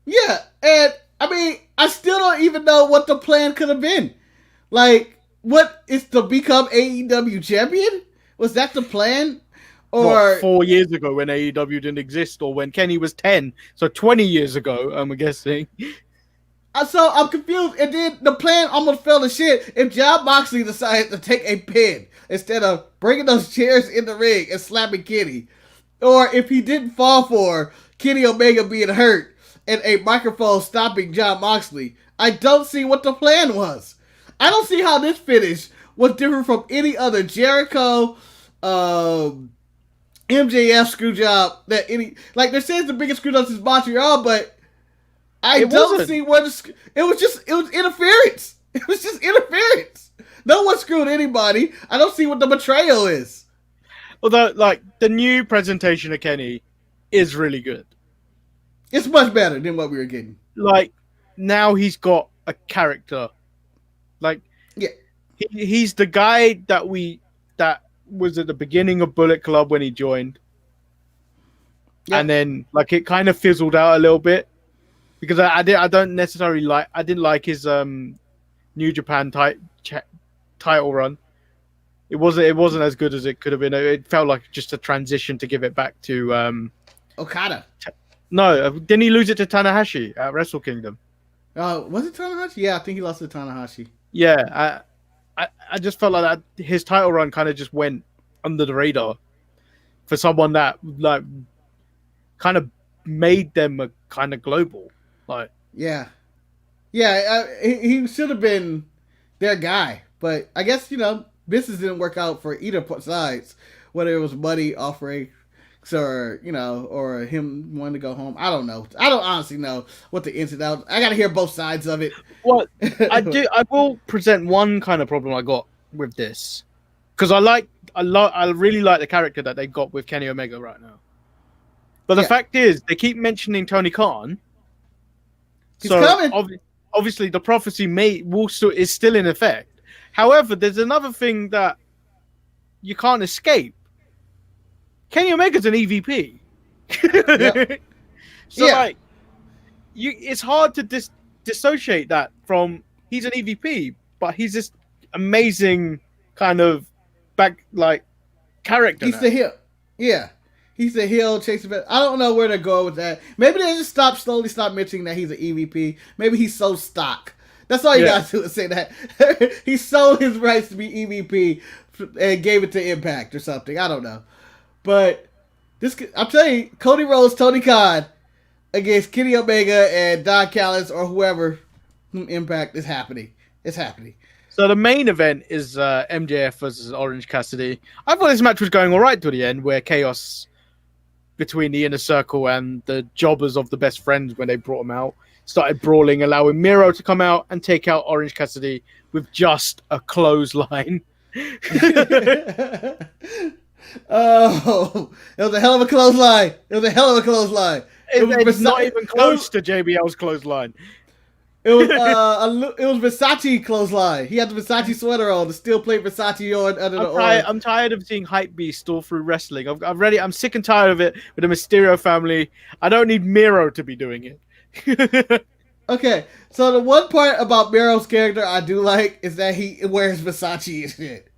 Yeah, and I mean, I still don't even know what the plan could have been. Like, what is to become AEW champion? Was that the plan? Or what, 4 years ago when AEW didn't exist, or when Kenny was 10, so 20 years ago, I'm guessing. So I'm confused, and then the plan almost fell to shit if Jon Moxley decided to take a pin instead of bringing those chairs in the ring and slapping Kenny, or if he didn't fall for Kenny Omega being hurt and a microphone stopping Jon Moxley. I don't see what the plan was. I don't see how this finish was different from any other Jericho, MJF screw job that any, like, they're saying it's the biggest screw job since Montreal, but I don't see what it was interference. It was just interference. No one screwed anybody. I don't see what the betrayal is. Although, like, the new presentation of Kenny is really good. It's much better than what we were getting. Like, now he's got a character. Like, yeah, he's the guy that was at the beginning of Bullet Club when he joined. Yep. And then, like, it kind of fizzled out a little bit. Because I didn't like his New Japan title run. It wasn't as good as it could have been. It felt like just a transition to give it back to Okada. No, didn't he lose it to Tanahashi at Wrestle Kingdom? Was it Tanahashi? Yeah, I think he lost to Tanahashi. Yeah, I just felt like that his title run kind of just went under the radar for someone that, like, kind of made them a kind of global. Like, yeah, he should have been their guy, but I guess, business didn't work out for either sides. Whether it was money offering, or or him wanting to go home. I don't know. I don't honestly know what the ins and outs. I got to hear both sides of it. Well, I will present one kind of problem I got with this, because I really like the character that they got with Kenny Omega right now. But the fact is, they keep mentioning Tony Khan. He's coming. Obviously, the prophecy is still in effect. However, there's another thing that you can't escape. Kenny Omega's an EVP. Yep. So, it's hard to dissociate that from he's an EVP, but he's this amazing kind of character. He's the heel. Yeah. He's the heel chasing. I don't know where to go with that. Maybe they just slowly stop mentioning that he's an EVP. Maybe he's so stock. That's all you got to do is say that. He sold his rights to be EVP and gave it to Impact or something. I don't know. But I'm telling you, Cody Rhodes, Tony Khan against Kenny Omega and Don Callis or whoever from Impact is happening. It's happening. So the main event is MJF versus Orange Cassidy. I thought this match was going all right to the end, where chaos between the Inner Circle and the jobbers of the Best Friends, when they brought him out, started brawling, allowing Miro to come out and take out Orange Cassidy with just a clothesline. Oh, it was a hell of a clothesline. It It's not even close to JBL's clothesline. It was Versace clothesline. He had the Versace sweater on, the steel plate Versace on under the orange. I'm tired of seeing hype beast all through wrestling. I'm sick and tired of it with the Mysterio family. I don't need Miro to be doing it. Okay, so the one part about Miro's character I do like is that he wears Versace and shit.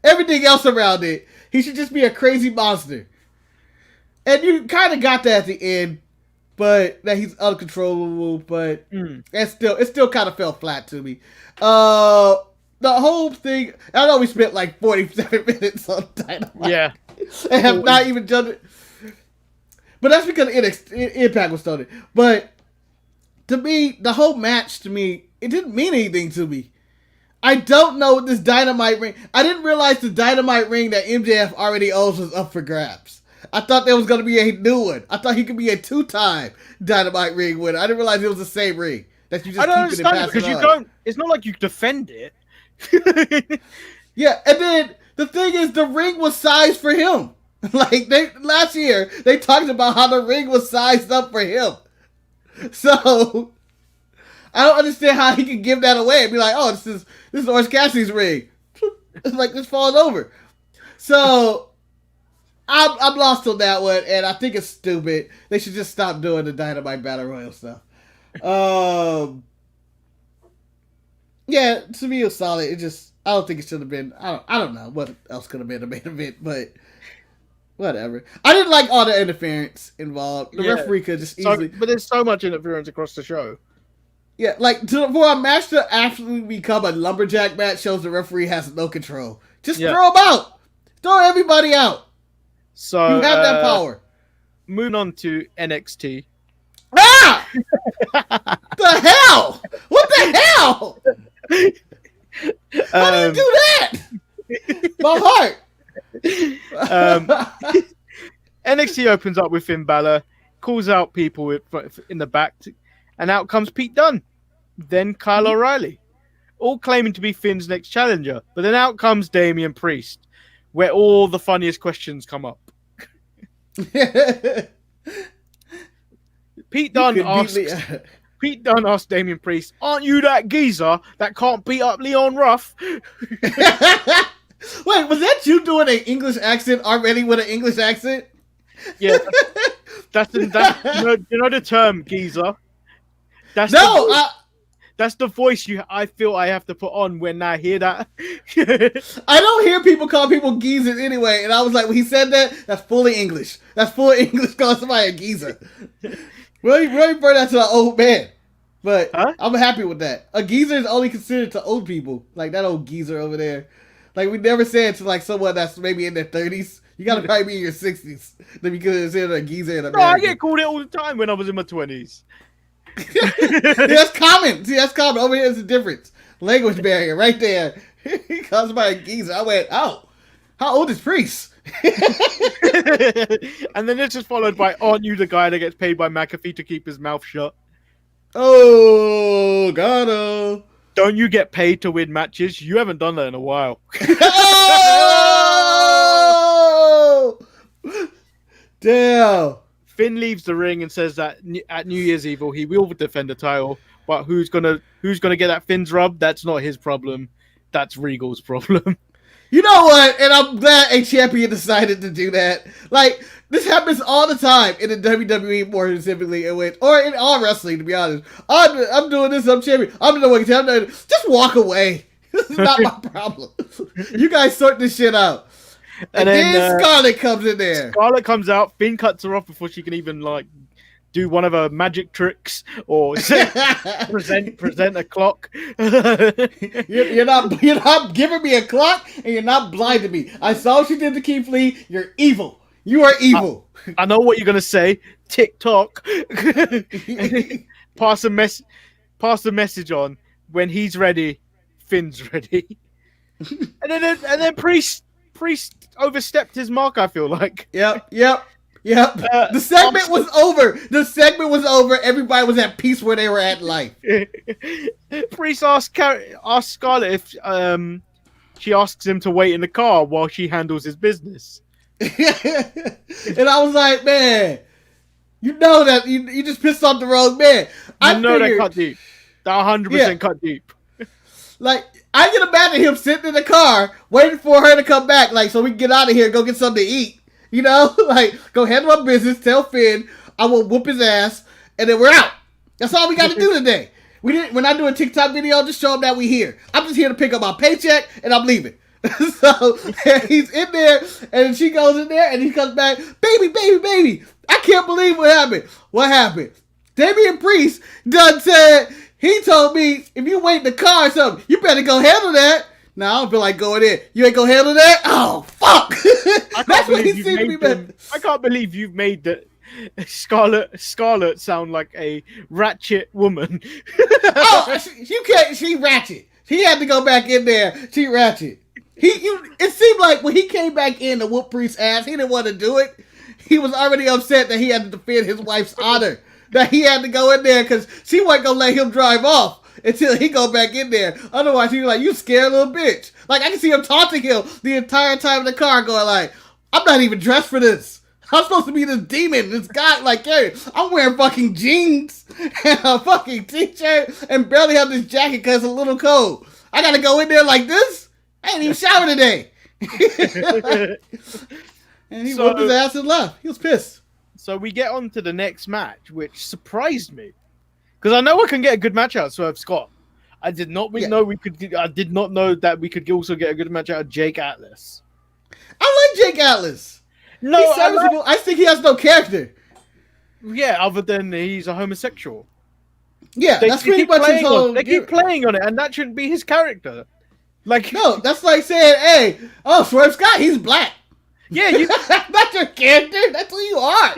Everything else around it, he should just be a crazy monster. And you kind of got that at the end, but that he's uncontrollable. But it still kind of fell flat to me. The whole thing. I know we spent like 47 minutes on Dynamite. Yeah, and have not even done it. But that's because Impact was started. But to me, the whole match it didn't mean anything to me. I don't know what this Dynamite ring. I didn't realize the Dynamite ring that MJF already owns was up for grabs. I thought there was going to be a new one. I thought he could be a 2-time Dynamite ring winner. I didn't realize it was the same ring that you just keep it and pass it on. Because you don't. It's not like you defend it. Yeah, and then the thing is, the ring was sized for him. Last year they talked about how the ring was sized up for him. So I don't understand how he could give that away and be like, "Oh, this is Orange Cassidy's ring." It's like this falls over. So I'm lost on that one, and I think it's stupid. They should just stop doing the Dynamite Battle Royal stuff. Yeah, to me it was solid. I don't think it should have been. I don't know what else could have been a main event, but whatever. I didn't like all the interference involved. The referee could just easily. But there's so much interference across the show. Yeah, for a match to actually become a lumberjack match shows the referee has no control. Just throw them out. Throw everybody out. So you have that power. Moving on to NXT. Ah! The hell? What the hell? How do you do that? My heart. NXT opens up with Finn Balor, calls out people in the back, and out comes Pete Dunne. Then Kyle O'Reilly, all claiming to be Finn's next challenger. But then out comes Damian Priest, where all the funniest questions come up. Pete Dunne asks Damian Priest, "Aren't you that geezer that can't beat up Leon Ruff?" Wait, was that you doing an English accent already with an English accent? Yeah, that's you know the term geezer. That's the voice I feel I have to put on when I hear that. I don't hear people call people geezers anyway, and I was like, when he said that, that's fully English. That's fully English calling somebody a geezer. Really burn that to an old man. But I'm happy with that. A geezer is only considered to old people. Like that old geezer over there. Like we never said to like someone that's maybe in their 30s. You gotta probably be in your 60s to be considered a geezer in America. No, I get called it all the time when I was in my 20s. That's common. See, that's common. Over here is the difference. Language barrier right there. He calls somebody a geezer. I went, oh, how old is Priest? And then it's just followed by, aren't you the guy that gets paid by McAfee to keep his mouth shut? Oh, gotta. Don't you get paid to win matches? You haven't done that in a while. Oh! Damn. Finn leaves the ring and says that at New Year's Eve he will defend the title, but who's gonna get that Finn's rub? That's not his problem. That's Regal's problem. You know what? And I'm glad a champion decided to do that. Like, this happens all the time in the WWE, more specifically, or in all wrestling, to be honest. I'm doing this, I'm champion. I'm doing this. Just walk away. This is not my problem. You guys sort this shit out. And then Scarlett comes in there. Scarlett comes out. Finn cuts her off before she can even, like, do one of her magic tricks or present a clock. You're not giving me a clock, and you're not blinding me. I saw what you did to Keith Lee. You're evil. You are evil. I know what you're gonna say. TikTok. Pass a message on. When he's ready, Finn's ready. and then Priest overstepped his mark, I feel like. Yep. The segment was over. Everybody was at peace where they were at in life. Priest asked Scarlett if she asks him to wait in the car while she handles his business. And I was like, man, you know that you just pissed off the wrong man. I know that cut deep. That 100% cut deep. Like, I can imagine him sitting in the car waiting for her to come back, like, so we can get out of here and go get something to eat. You know, like, go handle my business, tell Finn I will whoop his ass, and then we're out. That's all we got to do today. We're not doing a TikTok video, just show them that we here. I'm just here to pick up my paycheck, and I'm leaving. So, he's in there, and she goes in there, and he comes back, baby, I can't believe what happened. What happened? Damian Priest done said, he told me, if you wait in the car or something, you better go handle that. Now, I don't feel like going in. You ain't gonna handle that? Oh, fuck! That's what he seemed to be meant. I can't believe you've made the Scarlett sound like a ratchet woman. Oh, you can't. She ratchet. She had to go back in there. She ratchet. It seemed like when he came back in to whoop Priest's ass, he didn't want to do it. He was already upset that he had to defend his wife's honor. That he had to go in there because she wasn't gonna let him drive off until he go back in there. Otherwise, he's like, you scared little bitch. Like, I can see him taunting him the entire time in the car going like, I'm not even dressed for this. I'm supposed to be this demon, this guy, like, hey, I'm wearing fucking jeans and a fucking t-shirt and barely have this jacket because it's a little cold. I gotta go in there like this? I ain't even showered today. And he whooped his ass and left. He was pissed. So we get on to the next match, which surprised me. Because I know I can get a good match out of Swerve Scott. I did not know we could. I did not know that we could also get a good match out of Jake Atlas. I like Jake Atlas. No, he's serviceable. I think he has no character. Yeah, other than he's a homosexual. Yeah, that's pretty much his whole. They keep playing on it, and that shouldn't be his character. Like, no, that's like saying, "Hey, Swerve Scott, he's black." Yeah, that's your character. That's who you are.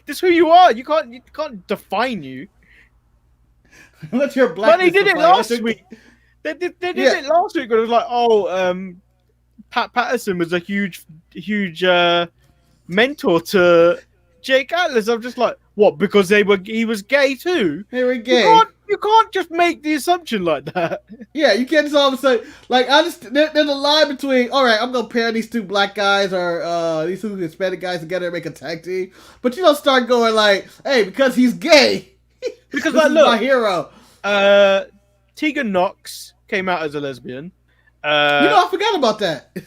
That's who you are. You can't define you. What's your black? But they did it last week. They did it last week. But it was like, Pat Patterson was a huge mentor to Jake Atlas. I'm just like, what? Because he was gay too. They were gay. You can't just make the assumption like that. Yeah, you can't just all of a sudden, like, there's a line between, all right, I'm gonna pair these two black guys or these two Hispanic guys together and make a tag team, but you don't start going like, hey, because he's gay. Because this is my hero. Tegan Knox came out as a lesbian. I forgot about that.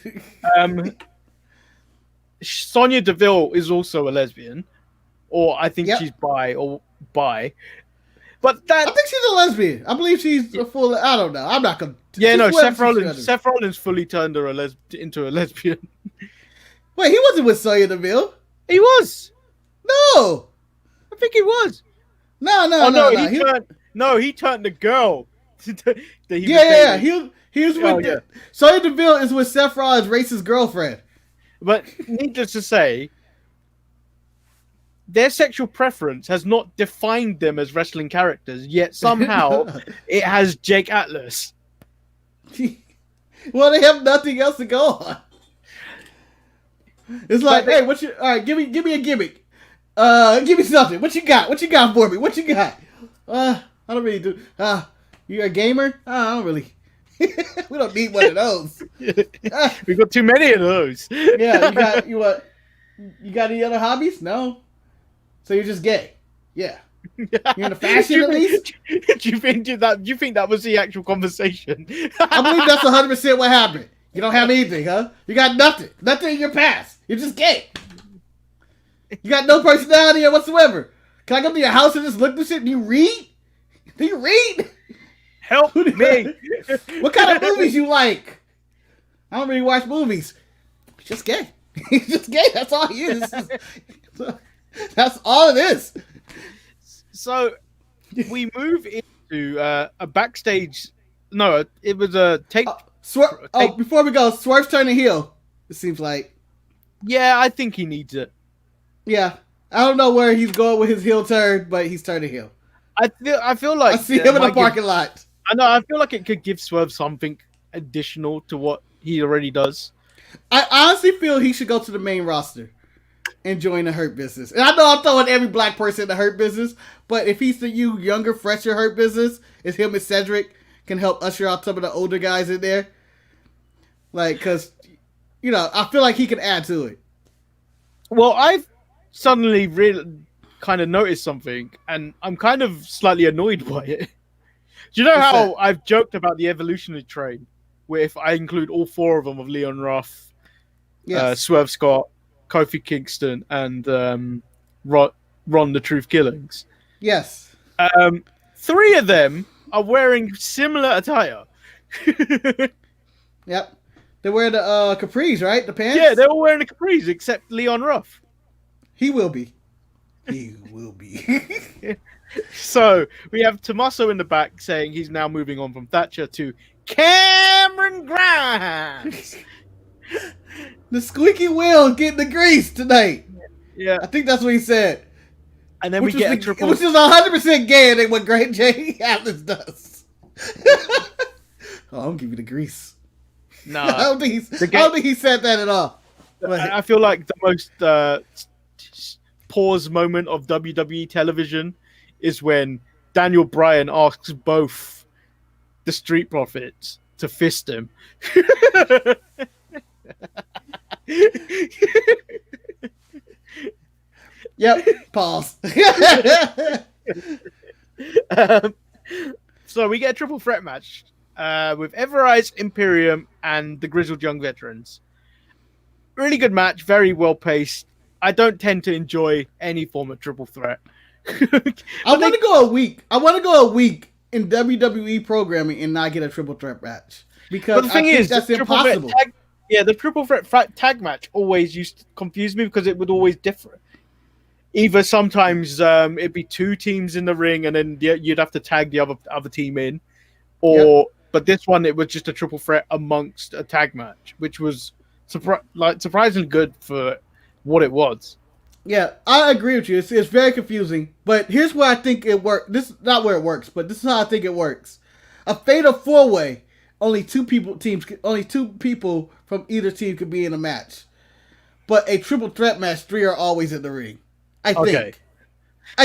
Sonya Deville is also a lesbian, or I think she's bi. But I think she's a lesbian. I believe she's a full. I don't know. I'm not gonna. Yeah, no. Seth Rollins fully turned her into a lesbian. Wait, he wasn't with Sonya Deville. He was. No, I think he was. No. He turned the girl. He was with. Sonya Deville is with Seth Rollins' racist girlfriend. But needless to say, their sexual preference has not defined them as wrestling characters, yet somehow it has Jake Atlas. Well, they have nothing else to go on. It's like, hey, all right, give me a gimmick. Give me something. What you got? What you got for me? What you got? I don't really do. You a gamer? I don't really. We don't need one of those. We got too many of those. Yeah, you got any other hobbies? No. So you're just gay? Yeah. You're into fashion at least? Do you think that was the actual conversation? I believe that's 100% what happened. You don't have anything, huh? You got nothing. Nothing in your past. You're just gay. You got no personality whatsoever. Can I come to your house and just look this shit? Do you read? Do you read? Help me. What kind of movies you like? I don't really watch movies. He's just gay. He's just gay. That's all he is. That's all it is. So we move into a backstage. No, it was a take. Before we go, Swerve's turning heel. It seems like. Yeah, I think he needs it. Yeah, I don't know where he's going with his heel turn, but he's turning heel. I feel like I see him in the parking lot. I know. I feel like it could give Swerve something additional to what he already does. I honestly feel he should go to the main roster and join the Hurt Business. And I know I'm throwing every black person in the Hurt Business, but if he's the younger, fresher Hurt Business, it's him and Cedric can help usher out some of the older guys in there. Like, because, I feel like he can add to it. Well, I've suddenly really kind of noticed something, and I'm kind of slightly annoyed by it. Do you know how I've joked about the evolutionary train, where if I include all four of them of Leon Ruff, Swerve Scott, Kofi Kingston, and Ron the Truth Killings? Yes. 3 of them are wearing similar attire. Yep. They wear the capris, right? The pants? Yeah, they're all wearing the capris except Leon Ruff. He will be. He will be. So we have Tommaso in the back saying he's now moving on from Thatcher to Cameron Grimes. The squeaky wheel getting the grease tonight. Yeah, I think that's what he said. And then we get a triple, which is 100% gay than what Great J Atlas does. I'll give you the grease. No, I don't think he said that at all. I feel like the most pause moment of WWE television is when Daniel Bryan asks both the Street Profits to fist him. Yep. Pause. So we get a triple threat match with Everrise, Imperium, and the Grizzled Young Veterans. Really good match, very well paced. I don't tend to enjoy any form of triple threat. I want to go a week. I want to go a week in WWE programming and not get a triple threat match because the thing is, that's impossible. The triple threat tag match always used to confuse me because it would always differ. Either sometimes it'd be 2 teams in the ring and then you'd have to tag the other team in, or but this one it was just a triple threat amongst a tag match, which was surprisingly good for what it was. Yeah, I agree with you. It's very confusing, but here's where I think it works. This is not where it works, but this is how I think it works. A fatal 4-way, only two people from either team could be in a match. But a triple threat match, 3 are always in the ring. I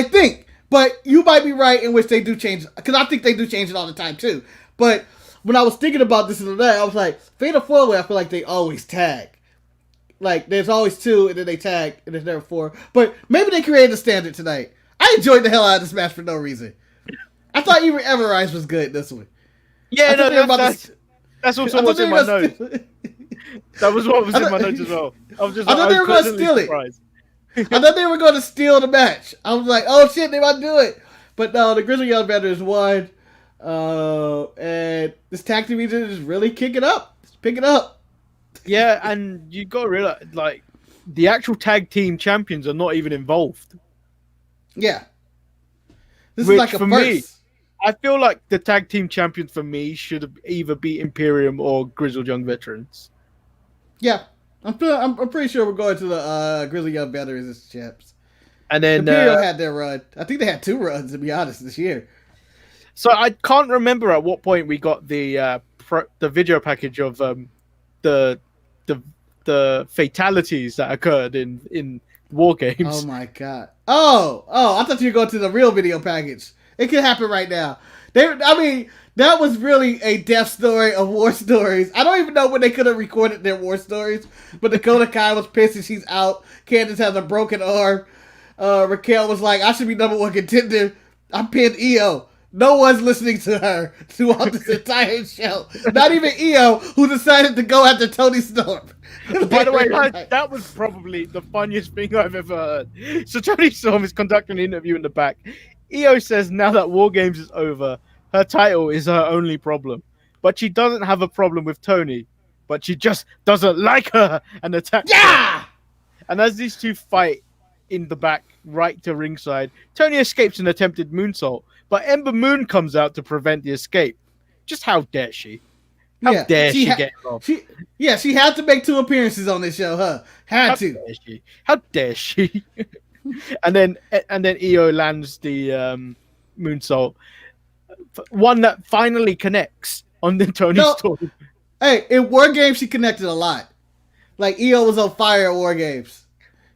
think, but you might be right in which they do change, because I think they do change it all the time too. But when I was thinking about this and that, I was like, fatal 4-way, I feel like they always tag. Like, there's always 2, and then they tag, and there's never 4. But maybe they created a standard tonight. I enjoyed the hell out of this match for no reason. I thought even Everrise was good this one. Yeah, that's also what's in my notes. That was what was in my notes as well. I thought they were going to steal it. I thought they were going to steal the match. I was like, oh shit, they might do it. But no, the Grizzly Young Veterans won. And this tag team is really kicking up. It's picking up. Yeah, and you got to realize, like, the actual tag team champions are not even involved. Yeah. This is like a first. Me, I feel like the tag team champions for me should either be Imperium or Grizzled Young Veterans. Yeah. I'm pretty sure we're going to the Grizzly Young Veterans as champs. And then Imperium had their run. I think they had 2 runs, to be honest, this year. So I can't remember at what point we got the video package of the the fatalities that occurred in War Games. Oh my god. Oh, I thought you were going to the real video package. It could happen right now. That was really a death story of war stories. I don't even know when they could have recorded their war stories, but Dakota Kai was pissed and she's out. Candice has a broken arm. Raquel was like, I should be number one contender. I pinned Io. No one's listening to her throughout this entire show. Not even Io, who decided to go after Tony Storm. By the way, that was probably the funniest thing I've ever heard. So Tony Storm is conducting an interview in the back. Io says now that War Games is over, her title is her only problem. But she doesn't have a problem with Tony. But she just doesn't like her and attacks her. And as these two fight in the back, right to ringside, Tony escapes an attempted moonsault. But Ember Moon comes out to prevent the escape. Just how dare she? How dare she get off? She had to make 2 appearances on this show, huh? How dare she? and then Io lands the moonsault. One that finally connects on the Tony Storm. Hey, in War Games, she connected a lot. Like, Io was on fire at War Games.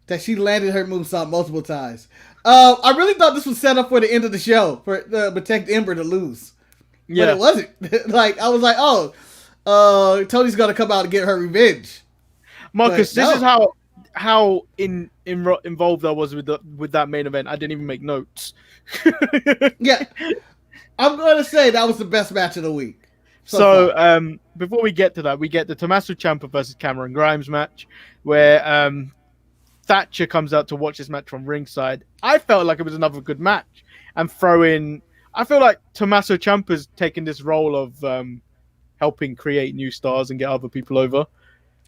That she landed her moonsault multiple times. I really thought this was set up for the end of the show for protect Ember to lose. Yeah. But it wasn't. Like, I was like, Tony's gonna come out and get her revenge. Marcus, this is how involved I was with that main event. I didn't even make notes. Yeah. I'm gonna say that was the best match of the week. So before we get to that, we get the Tommaso Ciampa versus Cameron Grimes match, where Thatcher comes out to watch this match from ringside. I felt like it was another good match. And I feel like Tommaso Ciampa's taken this role of helping create new stars and get other people over.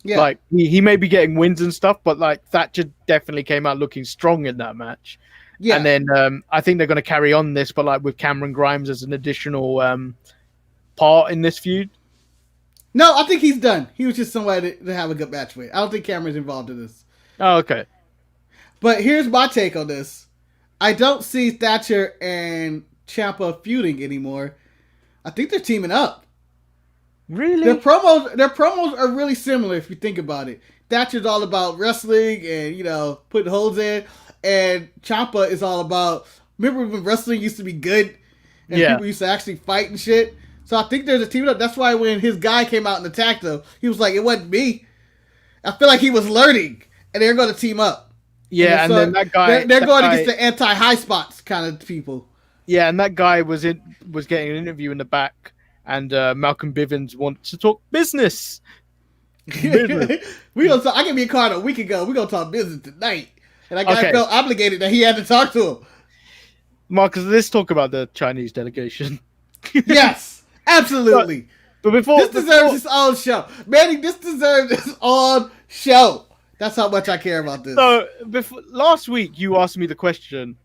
Yeah. Like, he may be getting wins and stuff, but like Thatcher definitely came out looking strong in that match. Yeah. And then I think they're going to carry on this, but like with Cameron Grimes as an additional part in this feud. No, I think he's done. He was just somebody to have a good match with. I don't think Cameron's involved in this. Oh, okay. But here's my take on this. I don't see Thatcher and Ciampa feuding anymore. I think they're teaming up. Really? Their promos are really similar if you think about it. Thatcher's all about wrestling and, putting holds in. And Ciampa is all about, remember when wrestling used to be good? And people used to actually fight and shit? So I think there's a team up. That's why when his guy came out and attacked him, he was like, it wasn't me. I feel like he was learning. And they're going to team up. Yeah, and then that guy... They're going against the anti-high spots kind of people. Yeah, and that guy was getting an interview in the back, and Malcolm Bivens wants to talk business. I gave me a card a week ago. We're going to talk business tonight. And that guy felt obligated that he had to talk to him. Marcus, let's talk about the Chinese delegation. Yes, absolutely. But this deserves its own show. Manny, this deserves its own show. That's how much I care about this. So, last week you asked me the question,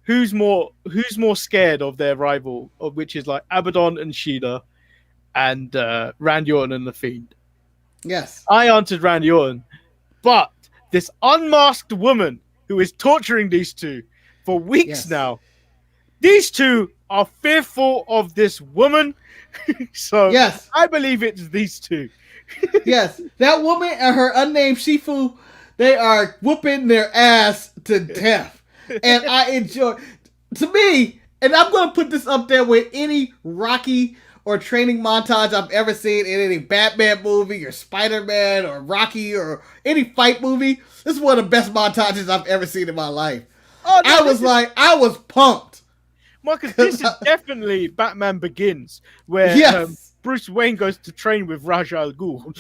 who's more scared of their rival, which is like Abadon and Shida and Randy Orton and The Fiend. Yes. I answered Randy Orton, but this unmasked woman who is torturing these two for weeks now, these two are fearful of this woman. So I believe it's these two. Yes, that woman and her unnamed Shifu, they are whooping their ass to death. And I enjoy, to me, and I'm going to put this up there with any Rocky or training montage I've ever seen in any Batman movie or Spider-Man or Rocky or any fight movie. This is one of the best montages I've ever seen in my life. Oh, no, I was pumped. Marcus, this is definitely Batman Begins, where Bruce Wayne goes to train with Ra's al Ghul.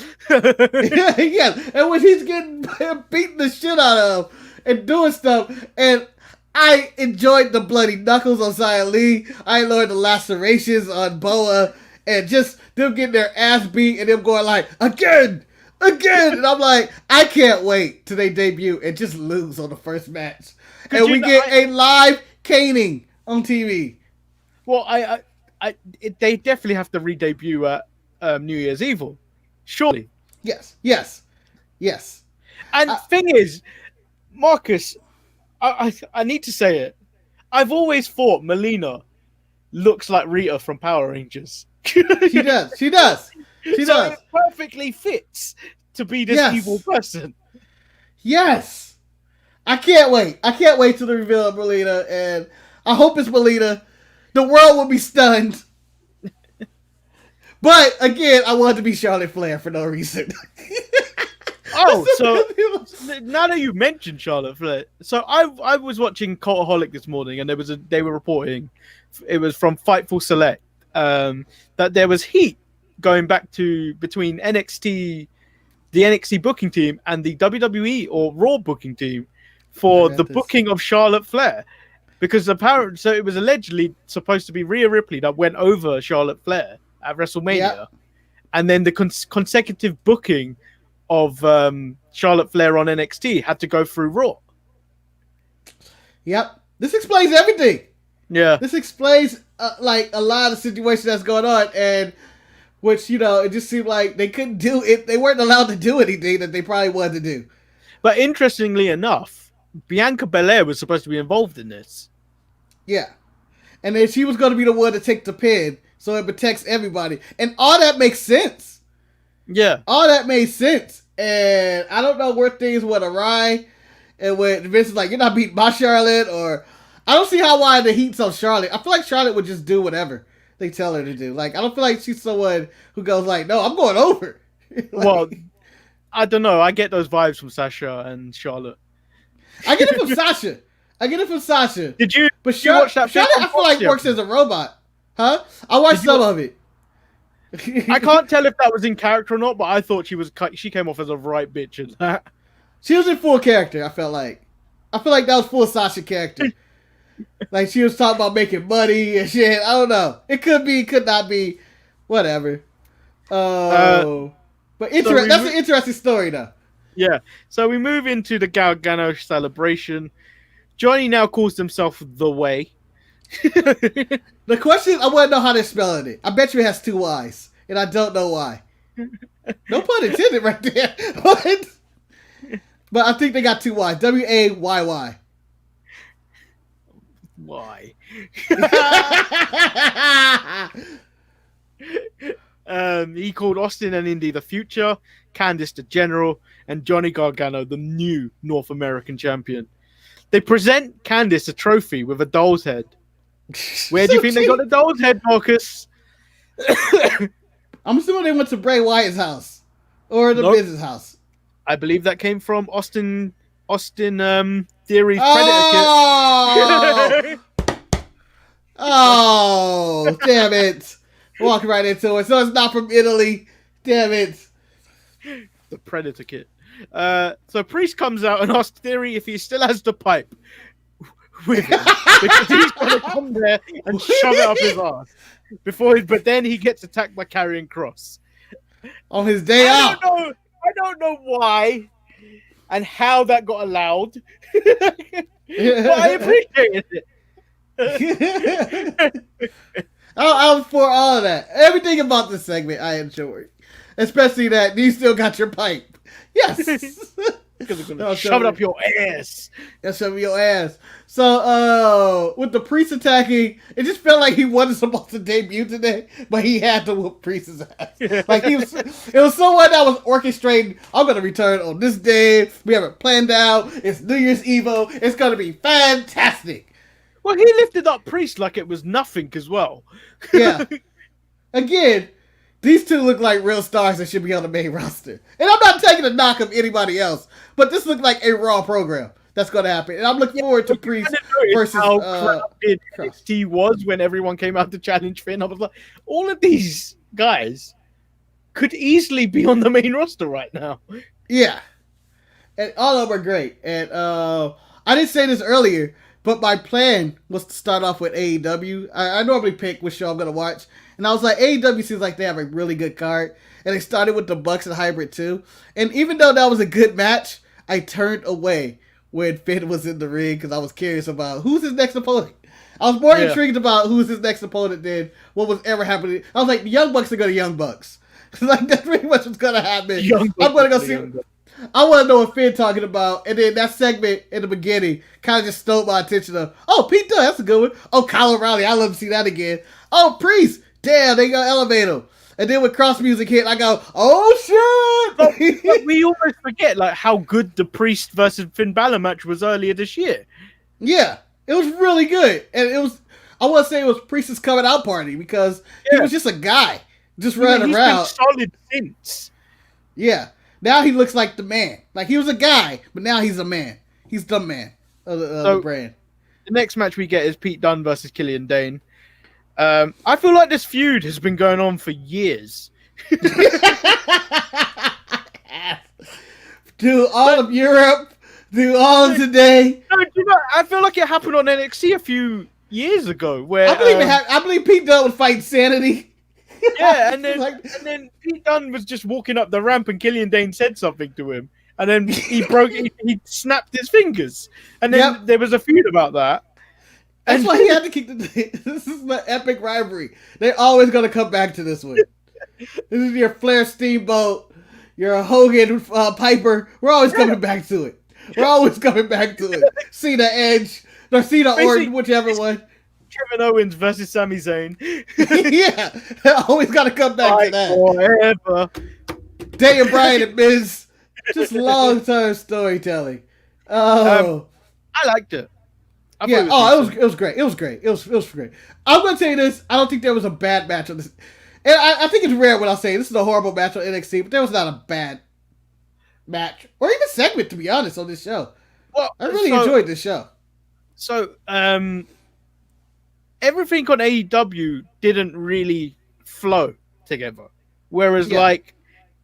Yes, and when he's getting beating the shit out of and doing stuff, and I enjoyed the bloody knuckles on Xia Li. I enjoyed the lacerations on Boa, and just them getting their ass beat and them going like, again, and I'm like, I can't wait till they debut and just lose on the first match. And we get a live caning on TV. Well, they definitely have to re-debut at New Year's Evil. Surely. Yes. And thing is, Marcus, I need to say it. I've always thought Melina looks like Rita from Power Rangers. She does. She does. It perfectly fits to be this evil person. Yes. I can't wait. I can't wait till the reveal of Melina, and I hope it's Melina. The world will be stunned. But, again, I wanted to be Charlotte Flair for no reason. Oh, so now that you mentioned Charlotte Flair, so I was watching Cultaholic this morning, and they were reporting, it was from Fightful Select, that there was heat going back to between the NXT booking team and the WWE or Raw booking team for the booking of Charlotte Flair, because apparently, so it was allegedly supposed to be Rhea Ripley that went over Charlotte Flair at WrestleMania, and then the consecutive booking of Charlotte Flair on NXT had to go through Raw. Yep. This explains everything. Yeah. This explains like a lot of situations that's going on, and which, you know, it just seemed like they couldn't do it. They weren't allowed to do anything that they probably wanted to do. But interestingly enough, Bianca Belair was supposed to be involved in this. Yeah. And then she was going to be the one to take the pin, so it protects everybody. And all that makes sense. Yeah. All that made sense. And I don't know where things went awry. And when Vince is like, you're not beating my Charlotte, or I don't see why the heat's on Charlotte. I feel like Charlotte would just do whatever they tell her to do. Like, I don't feel like she's someone who goes like, no, I'm going over. Like, well, I don't know. I get those vibes from Sasha and Charlotte. I get it from Sasha. Did you? But you watch that? Charlotte, I feel like works as a robot. Huh? I watched some of it. I can't tell if that was in character or not, but I thought she came off as a right bitch in that. She was in full character, I felt like. I feel like that was full Sasha character. Like, she was talking about making money and shit. I don't know. It could be, could not be. Whatever. But that's an interesting story, though. Yeah. So we move into the Gargano celebration. Johnny now calls himself The Way. The question, I want to know how they're spelling it. I bet you it has 2 Y's, and I don't know why. No pun intended right there. But I think they got 2 Y's. W-A-Y-Y. Why? He called Austin and Indy the future, Candice the general, and Johnny Gargano the new North American champion. They present Candice a trophy with a doll's head. Where do you think they got the doll's head, Marcus? I'm assuming they went to Bray Wyatt's house or the business house. I believe that came from Austin Theory's Predator kit. Oh, damn it. Walking right into it. So it's not from Italy. Damn it. The Predator kit. So Priest comes out and asks Theory if he still has the pipe with him, because he's going to come there and shove it up his ass. But then he gets attacked by Karrion Kross. On his day off. I don't know why and how that got allowed. But I appreciated it. I was for all of that. Everything about this segment I enjoyed. Especially that you still got your pipe. Yes. Because I'm going to shove it up your ass. Yeah, shove your ass. So, with the Priest attacking, it just felt like he wasn't supposed to debut today, but he had to whoop Priest's ass. Like, it was someone that was orchestrating, I'm going to return on this day. We have it planned out. It's New Year's Evo. It's going to be fantastic. Well, he lifted up Priest like it was nothing as well. Yeah. Again, these two look like real stars that should be on the main roster. And I'm not taking a knock of anybody else, but this looked like a Raw program that's going to happen. And I'm looking forward to Priest versus how crowded NXT was when everyone came out to challenge Finn. I was like, all of these guys could easily be on the main roster right now. Yeah. And all of them are great. And I didn't say this earlier, but my plan was to start off with AEW. I normally pick which show I'm going to watch. And I was like, AEW seems like they have a really good card. And they started with the Bucks and Hybrid too. And even though that was a good match, I turned away when Finn was in the ring because I was curious about who's his next opponent. I was more intrigued about who's his next opponent than what was ever happening. I was like, the Young Bucks are going to Young Bucks. Like, that's pretty much what's going to happen. I'm going to go see. I want to know what Finn talking about. And then that segment in the beginning kind of just stole my attention of, oh, Pete Dunne, that's a good one. Oh, Kyle O'Reilly, I'd love to see that again. Oh, Priest. Damn, they gonna elevate him. And then when cross music hit, I go, oh shit! But we almost forget like how good the Priest versus Finn Balor match was earlier this year. Yeah, it was really good, and it was. I want to say it was Priest's coming out party because he was just a guy just running around. He's been solid since. Yeah, now he looks like the man. Like he was a guy, but now he's a man. He's the man of the brand. The next match we get is Pete Dunne versus Killian Dane. I feel like this feud has been going on for years. Do all of Europe, do all of today. No, you know, I feel like it happened on NXT a few years ago. Where I believe Pete Dunne was fighting Sanity. Yeah, and then Pete Dunne was just walking up the ramp, and Killian Dane said something to him, and then he snapped his fingers, and then there was a feud about that. That's why he had to keep this is the epic rivalry. They're always going to come back to this one. This is your Flair Steamboat, your Hogan Piper. We're always coming back to it. We're always coming back to it. Cena Edge, or Cena Orton, whichever one. Kevin Owens versus Sami Zayn. Yeah, always got to come back to that. Forever. Daniel Bryan and Miz, just long-term storytelling. Oh, I liked it. It was great. It was great. It was great. I'm gonna tell you this. I don't think there was a bad match on this, and I think it's rare when I say this is a horrible match on NXT, but there was not a bad match or even segment, to be honest, on this show. Well, I really enjoyed this show. So, everything on AEW didn't really flow together, whereas like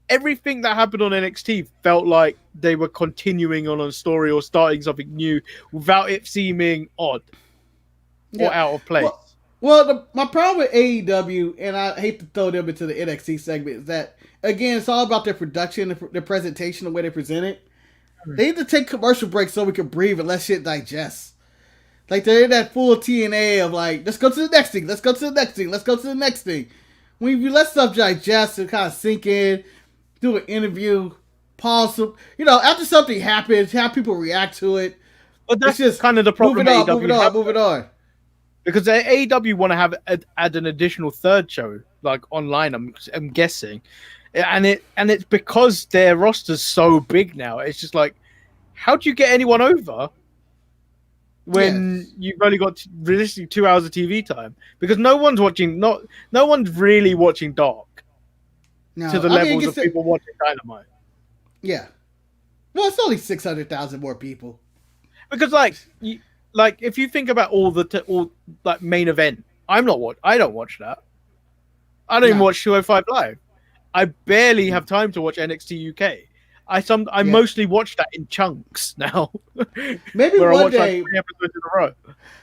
everything that happened on NXT felt like they were continuing on a story or starting something new without it seeming odd or out of place. My problem with AEW, and I hate to throw them into the NXT segment, is that, again, it's all about their production, their presentation, the way they present it. They need to take commercial breaks so we can breathe and let shit digest. Like, they're in that full TNA of like, let's go to the next thing, let's go to the next thing, let's go to the next thing. When you let stuff digest and kind of sink in, do an interview, pause, after something happens, have people react to it. But that's just kind of the problem. Move it on. Because AEW want to add an additional third show, like online. I'm guessing, and it's because their roster's so big now. It's just like, how do you get anyone over when you've only got realistically 2 hours of TV time? Because no one's really watching Dark. No, to the levels of people watching Dynamite. Yeah. Well, it's only 600,000 more people. Because if you think about all main event, I don't watch that. I don't even watch 205 Live. I barely have time to watch NXT UK. I mostly watch that in chunks now. Maybe one day. 3 episodes in a row.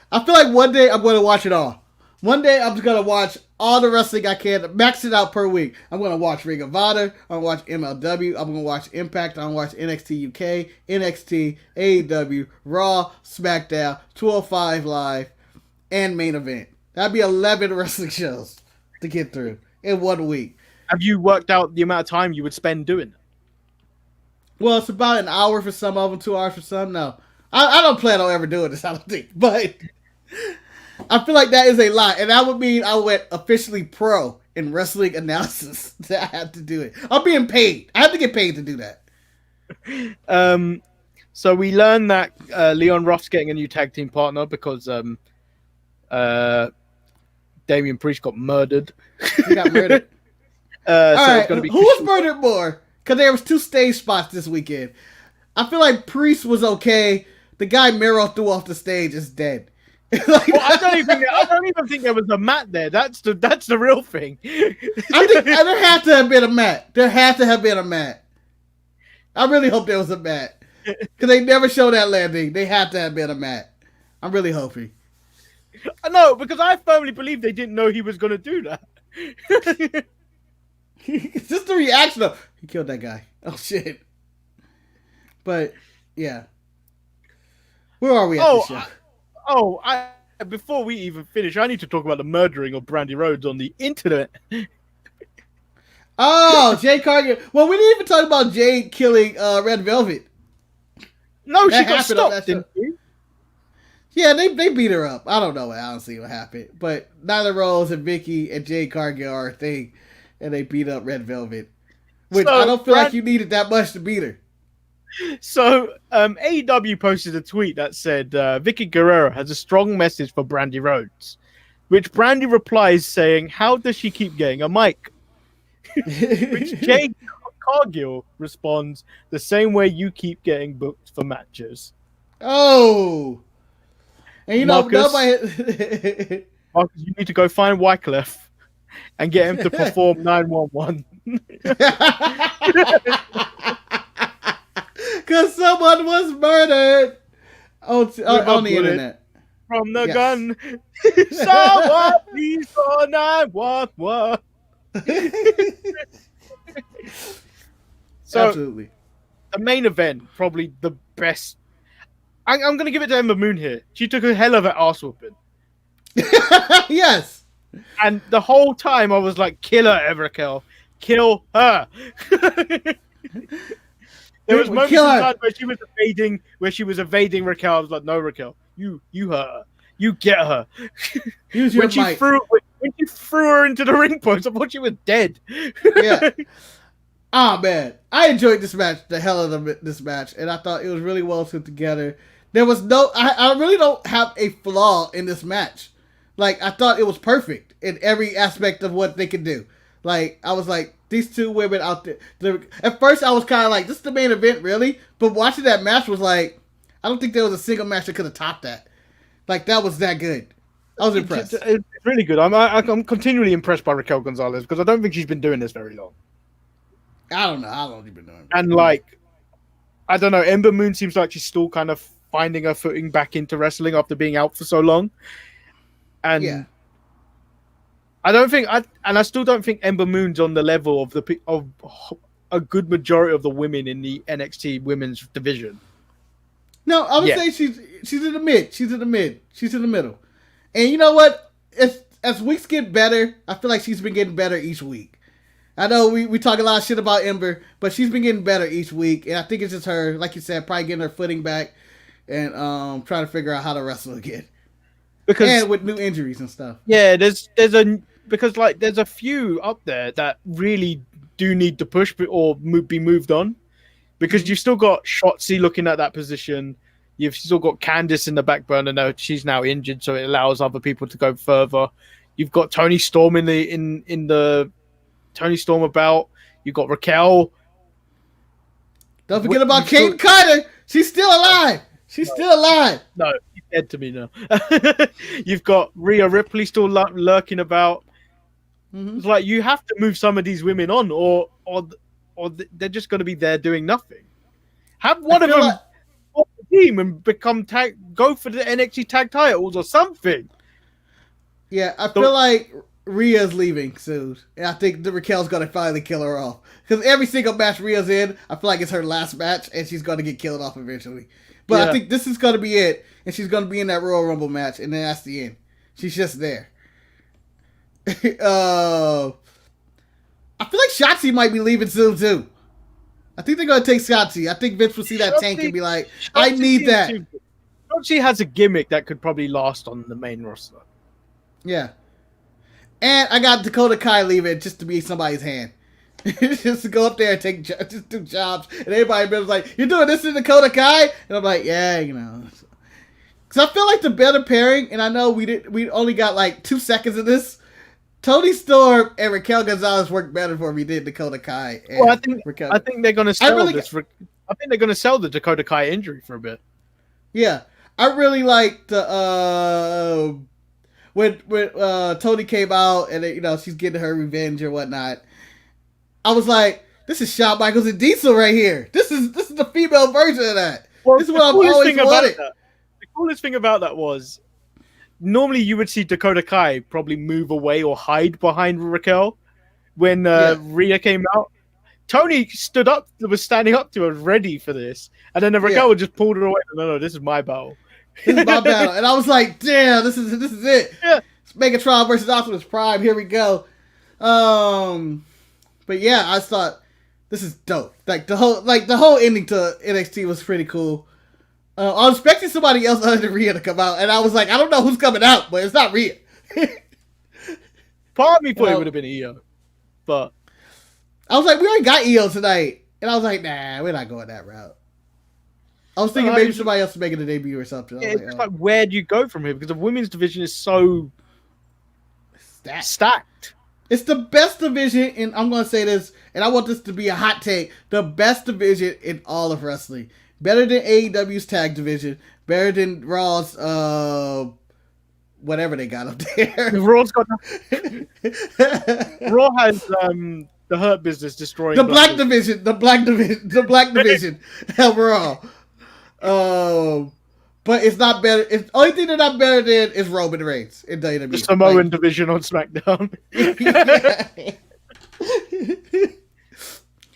I feel like one day I'm going to watch it all. One day I'm just going to watch all the wrestling I can, max it out per week. I'm going to watch Ring of Honor. I'm going to watch MLW. I'm going to watch Impact. I'm going to watch NXT UK, NXT, AEW, Raw, SmackDown, 205 Live, and Main Event. That'd be 11 wrestling shows to get through in 1 week. Have you worked out the amount of time you would spend doing that? Well, it's about an hour for some of them, 2 hours for some. No, I don't plan on ever doing this, I don't think. But I feel like that is a lot. And that would mean I went officially pro in wrestling analysis that I have to do it. I'm being paid. I have to get paid to do that. So we learned that Leon Ruff's getting a new tag team partner because Damian Priest got murdered. He got murdered. All right, who was murdered more? Because there was 2 stage spots this weekend. I feel like Priest was okay. The guy Miro threw off the stage is dead. I don't even think there was a mat there. That's the real thing. I think there had to have been a mat. There had to have been a mat. I really hope there was a mat. Because they never showed that landing. They had to have been a mat. I'm really hoping. No, because I firmly believe they didn't know he was going to do that. It's just the reaction of, he killed that guy. Oh, shit. But, yeah. Where are we at the show? Before we even finish, I need to talk about the murdering of Brandi Rhodes on the internet. Oh, Jade Cargill. Well, we didn't even talk about Jade killing Red Velvet. No, she got stopped, didn't she? Yeah, they beat her up. I don't know. I don't see what happened. But Nyla Rose and Vicky and Jade Cargill are a thing. and they beat up Red Velvet. Which So, I don't feel like you needed that much to beat her. So, AEW posted a tweet that said, Vicky Guerrero has a strong message for Brandi Rhodes, which Brandi replies saying, how does she keep getting a mic? Which Jay Cargill responds, the same way you keep getting booked for matches. Oh! And you know, Marcus, nobody... Marcus, you need to go find Wyclef and get him to perform 911. Because someone was murdered on the internet. From the gun. Someone please call 911. So, absolutely. The main event, probably the best. I'm going to give it to Ember Moon here. She took a hell of an ass whooping. Yes. And the whole time I was like, kill her, Raquel. Kill her. There was moments in time where she was evading Raquel. I was like, no, Raquel, you hurt her. You get her. Use your mic. When she threw her into the ring post, I thought she was dead. Yeah. Ah, man. I enjoyed this match, the hell of this match, and I thought it was really well put together. There was no... I really don't have a flaw in this match. Like, I thought it was perfect in every aspect of what they could do. Like, I was like, these two women out there. At first, I was kind of like, this is the main event, really? But watching that match was like, I don't think there was a single match that could have topped that. Like, that was that good. I was impressed. It's really good. I'm continually impressed by Raquel Gonzalez because I don't think she's been doing this very long. I don't know how long she's been doing it. And, like, I don't know, Ember Moon seems like she's still kind of finding her footing back into wrestling after being out for so long. And yeah. I still don't think Ember Moon's on the level of a good majority of the women in the NXT women's division. No, I would say she's in the mid. She's in the mid. She's in the middle. And you know what? As weeks get better, I feel like she's been getting better each week. I know we talk a lot of shit about Ember, but she's been getting better each week. And I think it's just her, like you said, probably getting her footing back and trying to figure out how to wrestle again. And with new injuries and stuff. Yeah, there's a few up there that really do need to push or be moved on. Because you've still got Shotzi looking at that position. You've still got Candice in the back burner. No, she's now injured, so it allows other people to go further. You've got Toni Storm in the Toni Storm about. You've got Raquel. Don't forget about Kate Carter. She's still alive. She's still alive. No, she's dead to me now. You've got Rhea Ripley still lurking about. Mm-hmm. It's like you have to move some of these women on, or they're just going to be there doing nothing. Have one of them on the team and go for the NXT tag titles or something. Yeah, I feel like Rhea's leaving soon. And I think Raquel's going to finally kill her off. Because every single match Rhea's in, I feel like it's her last match and she's going to get killed off eventually. But I think this is going to be it. And she's going to be in that Royal Rumble match. And then that's the end. She's just there. I feel like Shotzi might be leaving soon too. I think they're going to take Shotzi. I think Vince will see that tank and be like, I need that. Shotzi has a gimmick that could probably last on the main roster. Yeah. And I got Dakota Kai leaving just to be somebody's hand. Just to go up there and just do jobs. And everybody was like, you're doing this to Dakota Kai? And I'm like, yeah, you know. Because I feel like the better pairing, and I know we only got like 2 seconds of this. Toni Storm and Raquel Gonzalez worked better for me than Dakota Kai. Well, I think they're going to sell this. I think they're going to sell the Dakota Kai injury for a bit. Yeah, I really liked when Toni came out and she's getting her revenge or whatnot. I was like, this is Shawn Michaels and Diesel right here. This is the female version of that. Well, this is what I've always wanted. The coolest thing about that was, normally you would see Dakota Kai probably move away or hide behind Raquel when Rhea came out. Tony was standing up to her ready for this. And then Raquel just pulled her away. No, this is my battle. This is my battle. And I was like, damn, this is it. Yeah. It's Megatron versus Optimus Prime. Here we go. But yeah, I thought this is dope. Like the whole ending to NXT was pretty cool. I was expecting somebody else other than Rhea to come out, and I was like, I don't know who's coming out, but it's not Rhea. Part of me thought it would have been Io. but I was like, we already got EO tonight. And I was like, nah, we're not going that route. I was thinking maybe somebody else is making a debut or something. Yeah, it's like, where do you go from here? Because the women's division is so stacked. It's the best division, and I'm going to say this, and I want this to be a hot take, the best division in all of wrestling. Better than AEW's tag division. Better than Raw's, whatever they got up there. Raw's got... Raw has the Hurt Business destroying... The black division of Raw. But it's not better. The only thing they're not better than is Roman Reigns in WWE. The Samoan division on SmackDown.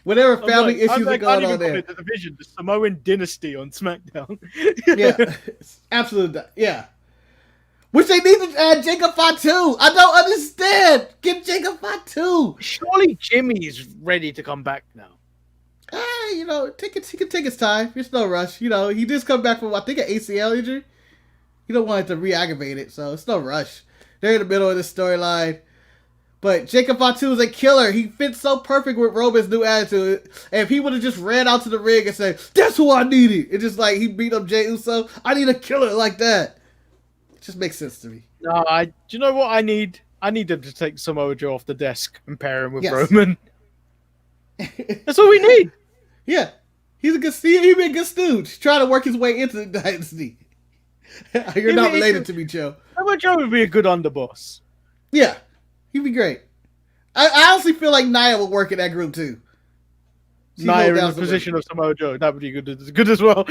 Whatever family issues are going on there. The division, the Samoan dynasty on SmackDown. Yeah, absolutely. Yeah. Which they need to add Jacob Fatu. I don't understand. Get Jacob Fatu. Surely Jimmy's ready to come back now. Hey, he can take his time. There's no rush. He just come back from, I think, an ACL injury. You don't want it to re-aggravate it, so it's no rush. They're in the middle of this storyline. But Jacob Fatu is a killer. He fits so perfect with Roman's new attitude. And if he would have just ran out to the ring and said, that's who I needed. It's just like he beat up Jey Uso. I need a killer like that. It just makes sense to me. No, do you know what I need? I need them to take Samoa Joe off the desk and pair him with Roman. That's all we need. Yeah, he's a good stooge. He's trying to work his way into the dynasty. You're not related to me, Joe. Samoa Joe would be a good underboss. Yeah, he'd be great. I honestly feel like Nia would work in that group too. Nia in the position of Samoa Joe, that would be good as well.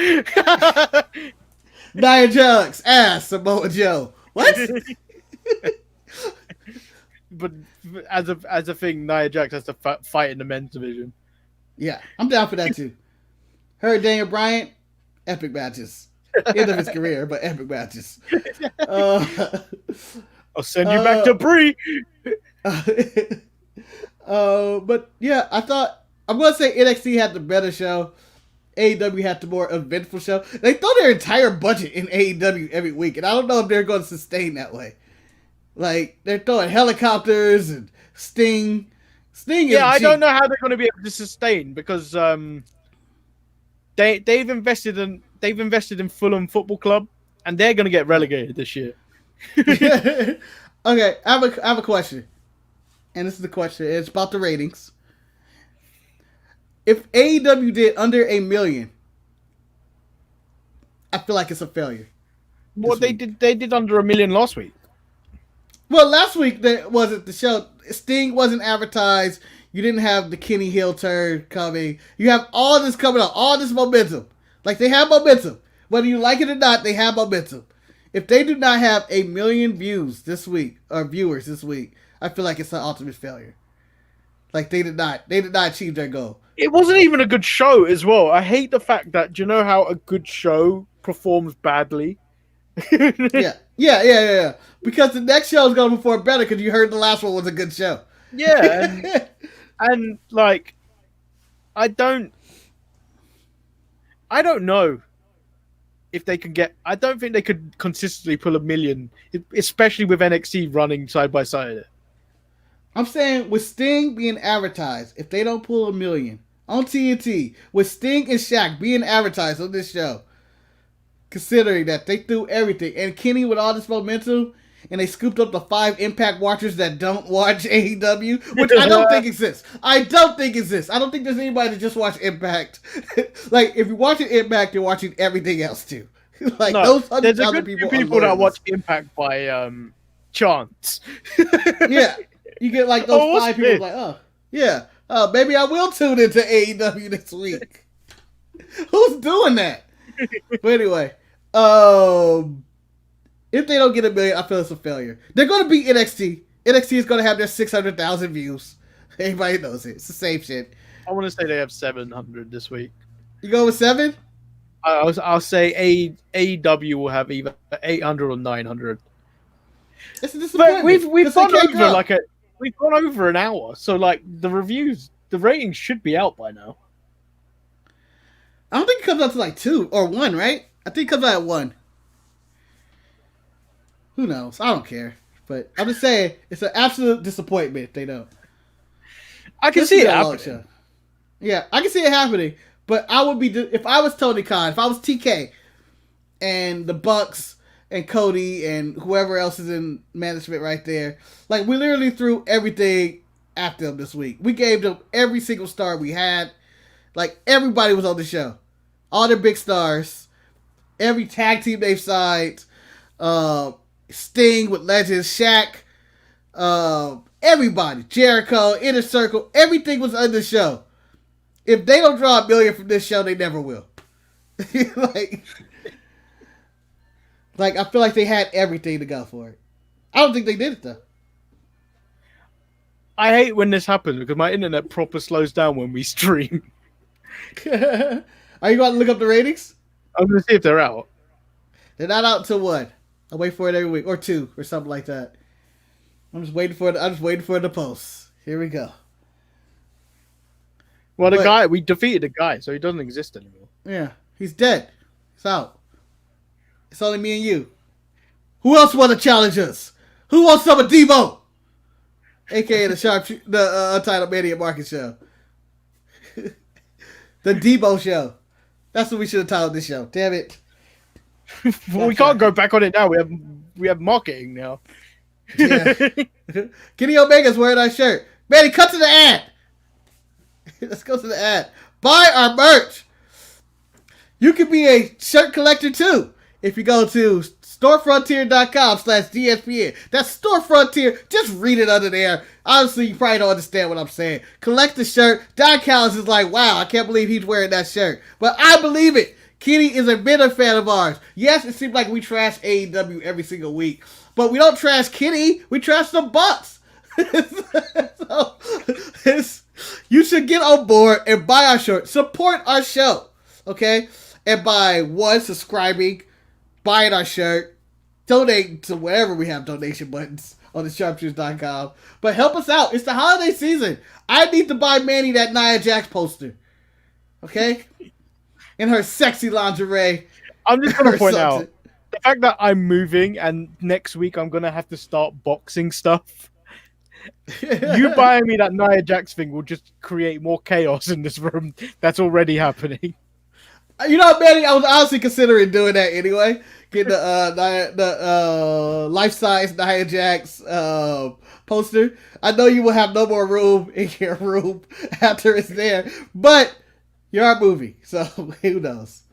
Nia Jax, ass Samoa Joe. What? But as a thing, Nia Jax has to fight in the men's division. Yeah, I'm down for that too. Her and Daniel Bryan, epic matches. End of his career, but epic matches. I'll send you back to Brie. But yeah, I'm gonna say NXT had the better show. AEW had the more eventful show. They throw their entire budget in AEW every week, and I don't know if they're going to sustain that way. Like, they're throwing helicopters and Sting. I don't know how they're going to be able to sustain because they've invested in Fulham Football Club, and they're going to get relegated this year. Okay, I have a question, and this is the question. It's about the ratings. If AEW did under 1 million, I feel like it's a failure. Well, they did under 1 million last week. Well, last week there wasn't the show. Sting wasn't advertised. You didn't have the Kenny Hill turn coming. You have all this coming up, all this momentum. Like, they have momentum. Whether you like it or not, they have momentum. If they do not have 1 million views this week, or viewers this week, I feel like it's an ultimate failure. Like, they did not achieve their goal. It wasn't even a good show as well. I hate the fact that, do you know how a good show performs badly? Yeah. Because the next show is going to perform better because you heard the last one was a good show. Yeah, and like, I don't know if they can get. I don't think they could consistently pull 1 million, especially with NXT running side by side. I'm saying with Sting being advertised, if they don't pull 1 million on TNT, with Sting and Shaq being advertised on this show, considering that they threw everything, and Kenny with all this momentum, and they scooped up the 5 Impact watchers that don't watch AEW, which I don't think exists. I don't think there's anybody that just watch Impact. Like, if you're watching Impact, you're watching everything else too. Like, no, those there's a other good few people that watch Impact by chance. Yeah, you get like those 5 people like, maybe I will tune into AEW this week. Who's doing that? But anyway, if they don't get 1 million, I feel it's a failure. They're going to beat NXT. NXT is going to have their 600,000 views. Everybody knows it. It's the same shit. I want to say they have 700 this week. You go with 7? I'll say AEW will have either 800 or 900. It's a disappointment. But we've gone over an hour, so like the ratings should be out by now. I don't think it comes out to like 2 or 1, right? I think it comes out at 1. Who knows? I don't care. But I'm just saying, it's an absolute disappointment if they don't. I can see it a long happening. show. Yeah, I can see it happening. But I would be if I was Tony Khan, if I was TK, and the Bucks and Cody and whoever else is in management right there, like we literally threw everything at them this week. We gave them every single star we had. Like everybody was on the show, all their big stars, every tag team they've signed, Sting with Legends, Shaq, everybody, Jericho, Inner Circle, everything was on the show. If they don't draw $1 million from this show, they never will. Like I feel like they had everything to go for it. I don't think they did it though. I hate when this happens because my internet proper slows down when we stream. Are you going to look up the ratings? I'm going to see if they're out. They're not out until what? I wait for it every week or 2 or something like that. I'm just waiting for the post. Here we go. Well, the guy, we defeated the guy, so he doesn't exist anymore. Yeah, he's dead. He's out. It's only me and you. Who else want to challenge us? Who wants some of Devo? AKA the Untitled Manny and Marcus show. The Debo show. That's what we should have titled this show. Damn it. Well, we can't go back on it now. We have marketing now. Yeah. Kenny Omega's wearing our shirt. Manny, cut to the ad. Let's go to the ad. Buy our merch. You can be a shirt collector too if you go to storefrontier.com/DSPN. That's Storefrontier. Just read it under there. Honestly, you probably don't understand what I'm saying. Collect the shirt. Don Callis is like, wow, I can't believe he's wearing that shirt. But I believe it. Kenny is a bitter fan of ours. Yes, it seems like we trash AEW every single week. But we don't trash Kenny. We trash the Bucks. You should get on board and buy our shirt. Support our show. Okay? And by one, subscribing, buying our shirt, donate to wherever we have donation buttons on the sharpshooters.com. But help us out. It's the holiday season. I need to buy Manny that Nia Jax poster. Okay? In her sexy lingerie. I'm just going to point out the fact that I'm moving and next week I'm going to have to start boxing stuff. You buying me that Nia Jax thing will just create more chaos in this room that's already happening. You know, Manny, I was honestly considering doing that anyway. Get the life-size Nia Jax poster. I know you will have no more room in your room after it's there, but you are moving, so who knows?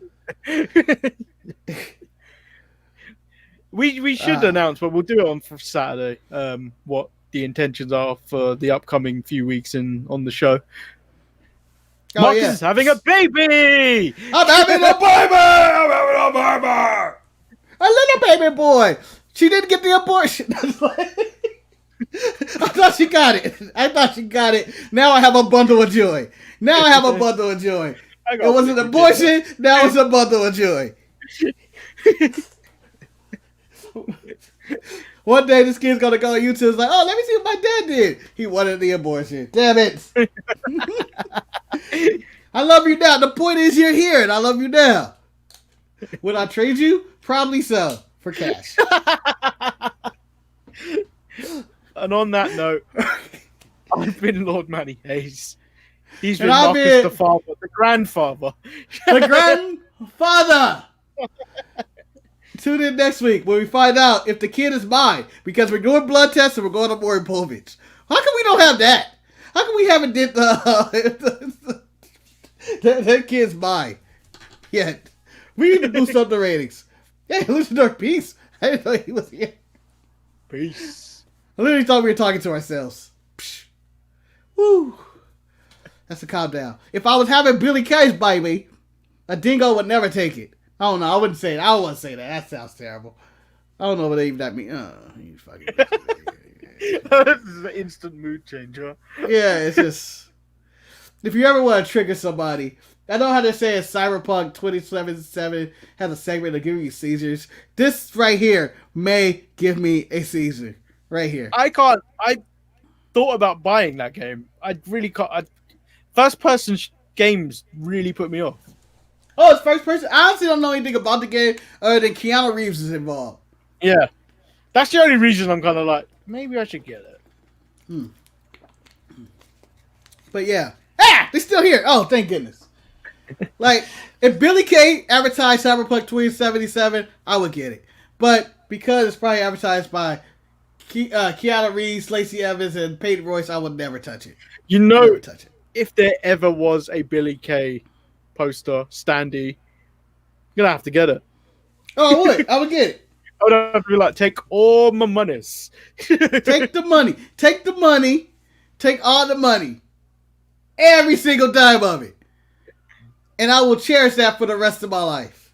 We should announce, but we'll do it on Saturday. What the intentions are for the upcoming few weeks on the show. Marcus is having a baby! I'm having a baby! I'm having a baby! A little baby boy! She didn't get the abortion. I thought she got it. Now I have a bundle of joy. It was an abortion. Now it's a bundle of joy. One day this kid's gonna go on YouTube. It's like, oh, let me see what my dad did. He wanted the abortion. Damn it. I love you now. The point is you're here and I love you now. Would I trade you? Probably so. For cash. And on that note, I've been Lord Manny Hayes. He's been Marcus the father, the grandfather. The grandfather! Tune in next week when we find out if the kid is mine. Because we're doing blood tests and we're going to Maury Povich. How come we don't have that? How come we haven't did that kid's mine yet? We need to boost up the ratings. Hey, Luchador, peace. I didn't know he was here. Peace. I literally thought we were talking to ourselves. Psh. Woo. That's a calm down. If I was having Billy Cage bite me, a dingo would never take it. I don't know. I wouldn't say it. I don't want to say that. That sounds terrible. I don't know what even that means. You fucking. This is an instant mood changer. Yeah, it's just. If you ever want to trigger somebody, I know how they say Cyberpunk 2077 has a segment of giving you seizures. This right here may give me a seizure. Right here. I thought about buying that game. I really can't. First person games really put me off. Oh, it's first person? I honestly don't know anything about the game other than Keanu Reeves is involved. Yeah. That's the only reason I'm kind of like, maybe I should get it. But yeah. They're still here. Oh, thank goodness. Like, if Billy Kay advertised Cyberpunk 2077, I would get it. But because it's probably advertised by Keanu Reeves, Lacey Evans, and Peyton Royce, I would never touch it. You know, if there ever was a Billy Kay poster, standee, you're gonna have to get it. Oh, I would. I would get it. I would have to be like, take all my monies. Take the money. Take the money. Take all the money. Every single dime of it. And I will cherish that for the rest of my life.